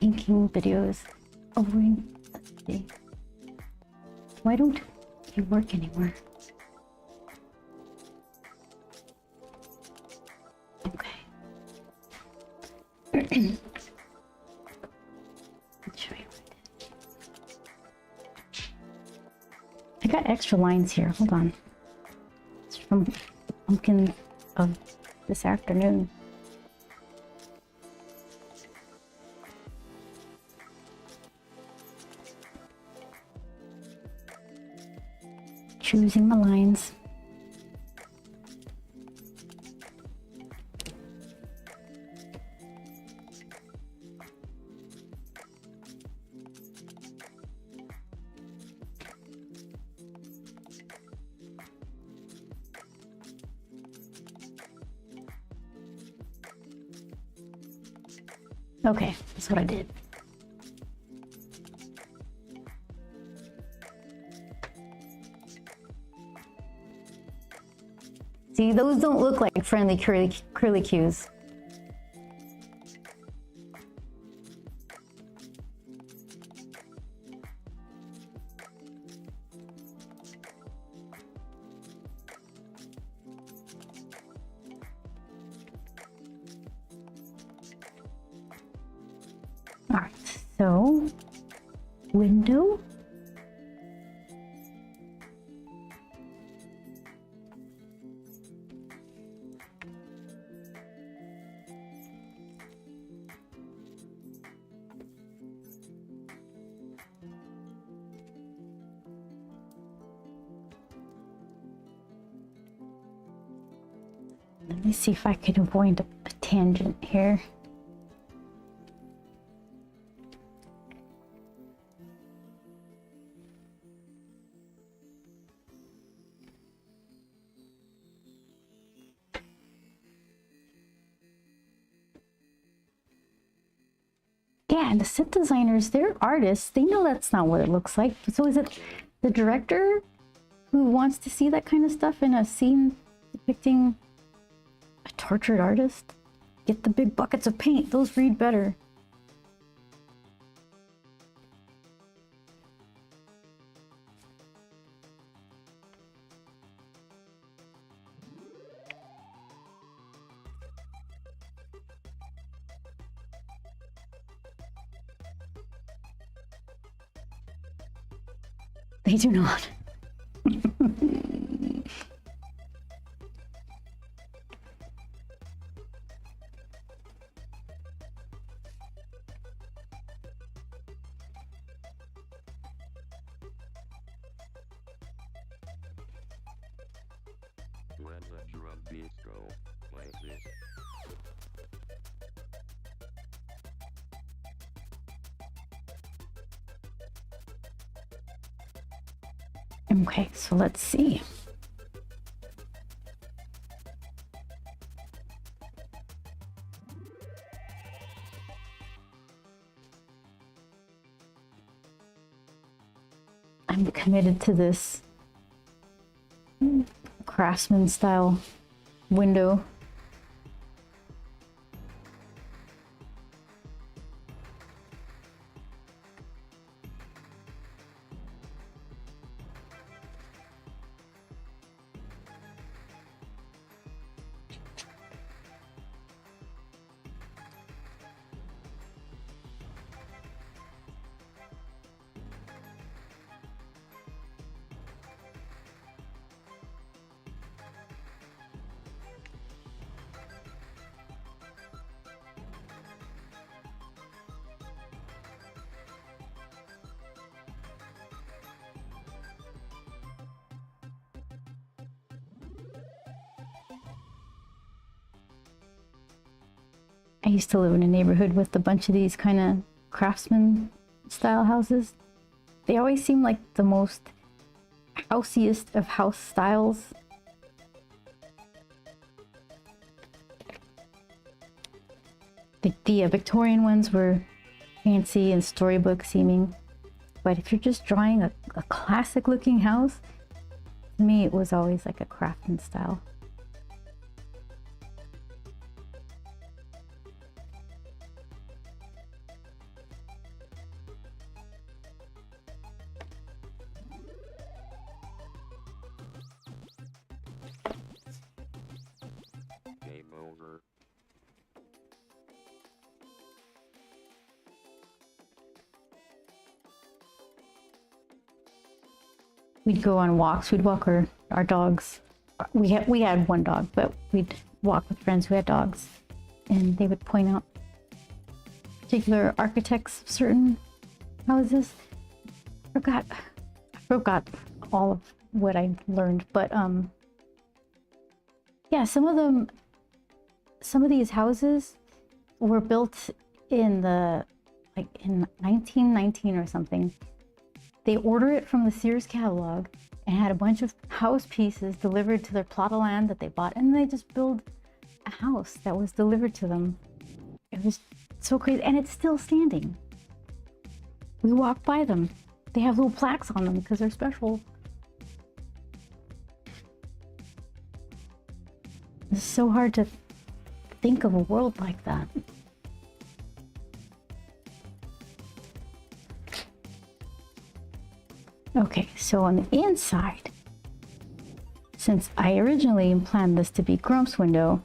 inking videos. Let's see. Why don't you work anymore? Okay. Let's show you what I did. I got extra lines here. Hold on. It's from pumpkin of this afternoon. Choosing the lines. Okay, that's what I did. See, those don't look like friendly curly cues. All right, so window. Let me see if I can avoid a tangent here. Yeah, and the set designers, they're artists. They know that's not what it looks like. So is it the director who wants to see that kind of stuff in a scene depicting a tortured artist? Get the big buckets of paint. Those read better. They do not. When the drum beats go like this. Okay, so let's see. I'm committed to this craftsman style window. I used to live in a neighborhood with a bunch of these kind of craftsman style houses. They always seem like the most houseiest of house styles. The Victorian ones were fancy and storybook seeming, but if you're just drawing a classic looking house, to me it was always like a craftsman style. Game over. We'd go on walks. We'd walk our dogs. We had one dog, but we'd walk with friends who had dogs, and they would point out particular architects of certain houses. I forgot all of what I learned, but yeah, some of these houses were built in in 1919 or something. They order it from the Sears catalog and had a bunch of house pieces delivered to their plot of land that they bought, and they just build a house that was delivered to them. It was so crazy, and it's still standing. We walk by them. They have little plaques on them because they're special. It's so hard to think of a world like that. Okay, so on the inside, since I originally planned this to be Grump's window,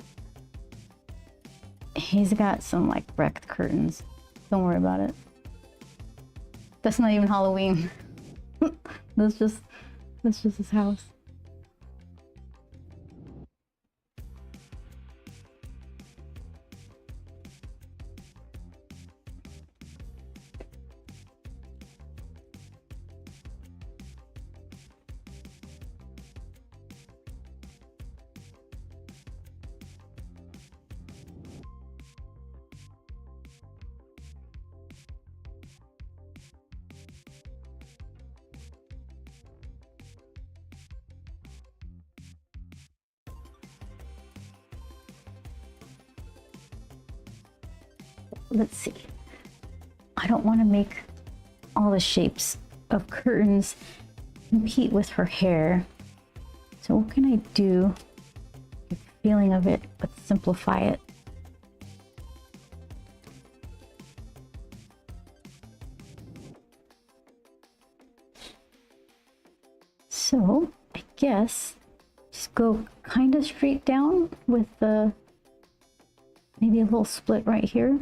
he's got some like wrecked curtains. Don't worry about it. That's not even Halloween. that's just his house. let's see. I don't want to make all the shapes of curtains compete with her hair. So what can I do? The feeling of it, but simplify it. So I guess just go kind of straight down with the maybe a little split right here.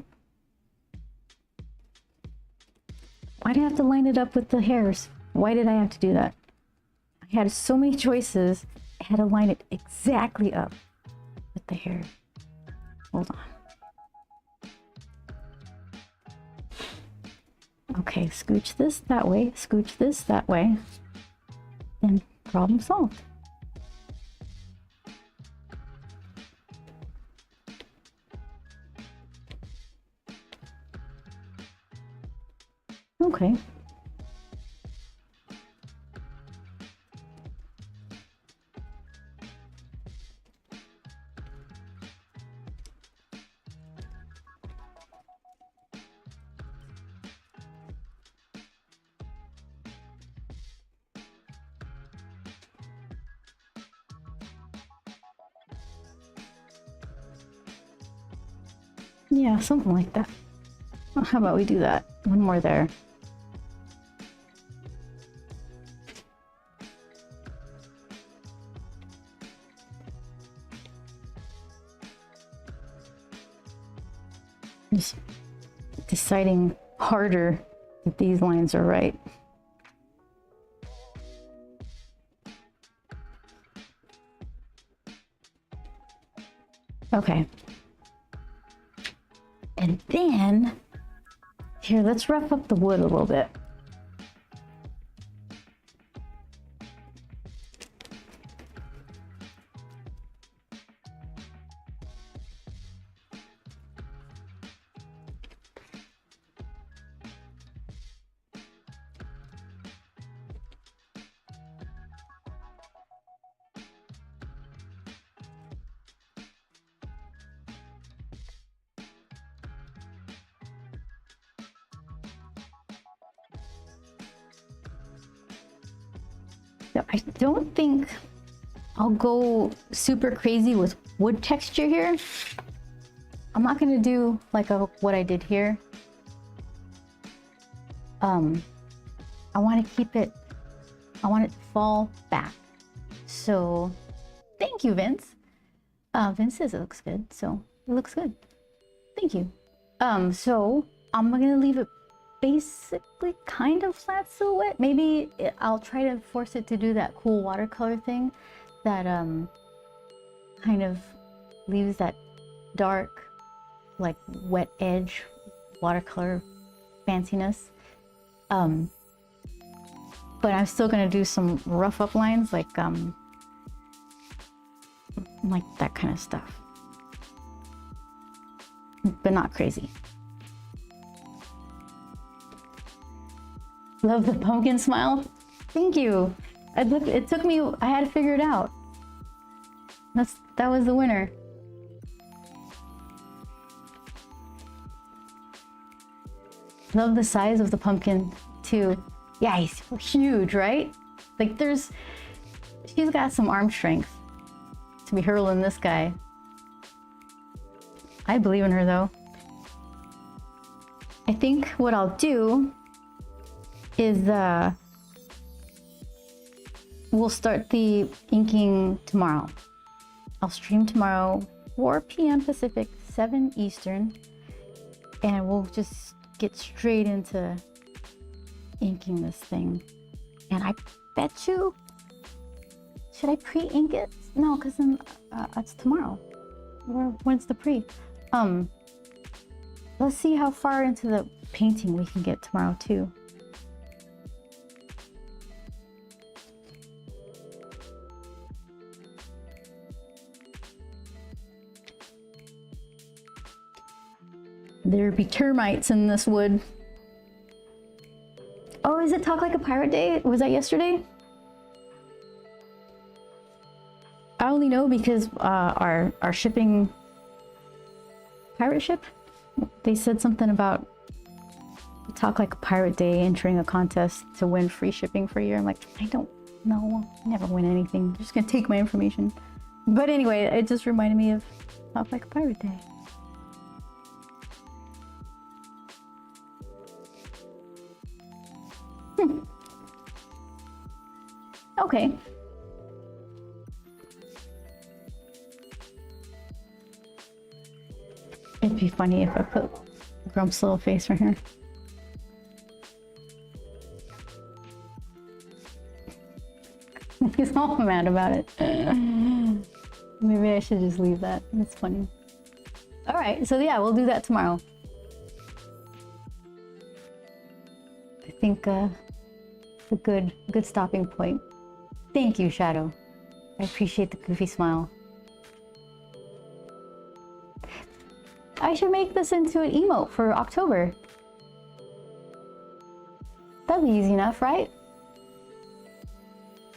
Why did I have to line it up with the hairs? Why did I have to do that? I had so many choices. I had to line it exactly up with the hair. Hold on. Okay, scooch this that way, scooch this that way, and problem solved. Okay. Yeah, something like that. Well, how about we do that? One more there. Just deciding harder that these lines are right. Okay. And then, here, let's rough up the wood a little bit. So I don't think I'll go super crazy with wood texture here. I'm not gonna do like what I did here. I want to keep it, I want it to fall back. So thank you, Vince. Vince says it looks good, so it looks good. Thank you. So I'm gonna leave it basically kind of flat silhouette. Maybe I'll try to force it to do that cool watercolor thing that kind of leaves that dark, like wet edge watercolor fanciness. But I'm still gonna do some rough up lines like that kind of stuff, but not crazy. Love the pumpkin smile. Thank you. It took me, I had to figure it out. That was the winner. Love the size of the pumpkin too. Yeah, he's huge, right? Like she's got some arm strength to be hurling this guy. I believe in her though. I think what I'll do is we'll start the inking tomorrow. I'll stream tomorrow, 4 p.m. Pacific, 7 Eastern, and we'll just get straight into inking this thing. And I bet you, should I pre-ink it? No, because then it's tomorrow. When's the pre? Let's see how far into the painting we can get tomorrow too. There be termites in this wood. Oh, is it Talk Like a Pirate Day? Was that yesterday? I only know because our shipping pirate ship They said something about Talk Like a Pirate Day entering a contest to win free shipping for a year. I'm like, I don't know. I never win anything. They're just gonna take my information. But anyway, it just reminded me of Talk Like a Pirate Day. Okay. It'd be funny if I put Grump's little face right here. He's all mad about it. Maybe I should just leave that. It's funny. All right, so yeah, we'll do that tomorrow. I think a good stopping point. Thank you, Shadow. I appreciate the goofy smile. I should make this into an emote for October. That'd be easy enough, right?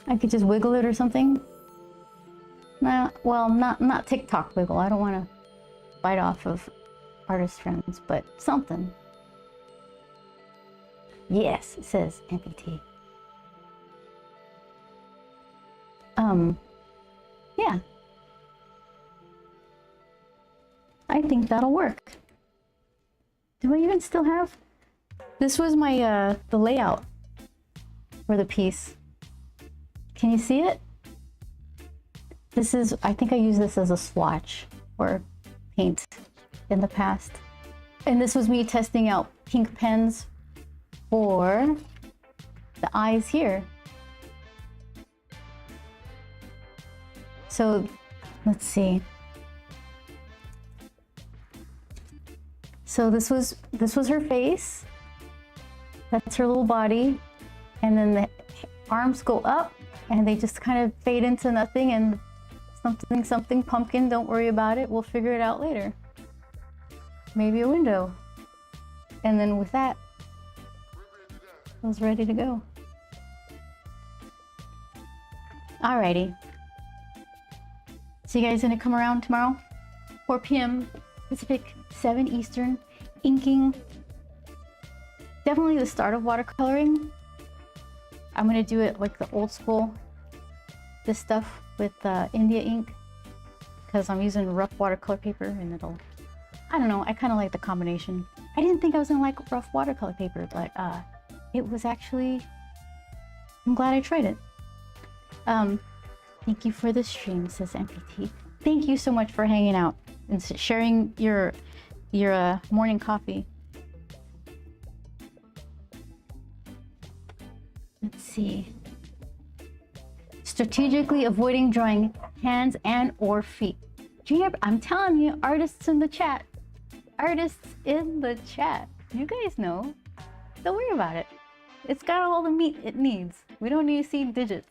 I could just wiggle it or something. Nah, well, not TikTok wiggle. I don't want to bite off of artist friends, but something. Yes, it says amputee. Yeah. I think that'll work. Do I even still have? This was my, the layout for the piece. Can you see it? This is, I think I used this as a swatch or paint in the past. And this was me testing out pink pens for the eyes here. So let's see. So this was her face. That's her little body. And then the arms go up and they just kind of fade into nothing, and something pumpkin, don't worry about it. We'll figure it out later. Maybe a window. And then with that, I was ready to go. Alrighty. So you guys gonna come around tomorrow? 4 p.m. Pacific, 7 Eastern, inking. Definitely the start of watercoloring. I'm gonna do it like the old school, this stuff with India ink, because I'm using rough watercolor paper and it'll, I don't know, I kind of like the combination. I didn't think I was gonna like rough watercolor paper, but it was actually, I'm glad I tried it. Thank you for the stream, says MPT. Thank you so much for hanging out and sharing your morning coffee. Let's see. Strategically avoiding drawing hands and or feet. Junior, I'm telling you, artists in the chat. Artists in the chat. You guys know. Don't worry about it. It's got all the meat it needs. We don't need to see digits.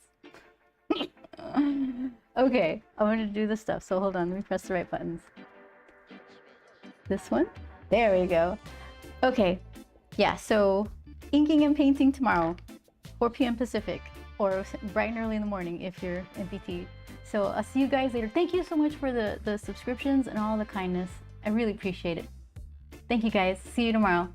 Okay, I'm gonna do this stuff. So hold on, let me press the right buttons. This one? There we go. Okay, yeah, so inking and painting tomorrow, 4 p.m. Pacific, or bright and early in the morning if you're MPT. So I'll see you guys later. Thank you so much for the subscriptions and all the kindness. I really appreciate it. Thank you guys. See you tomorrow.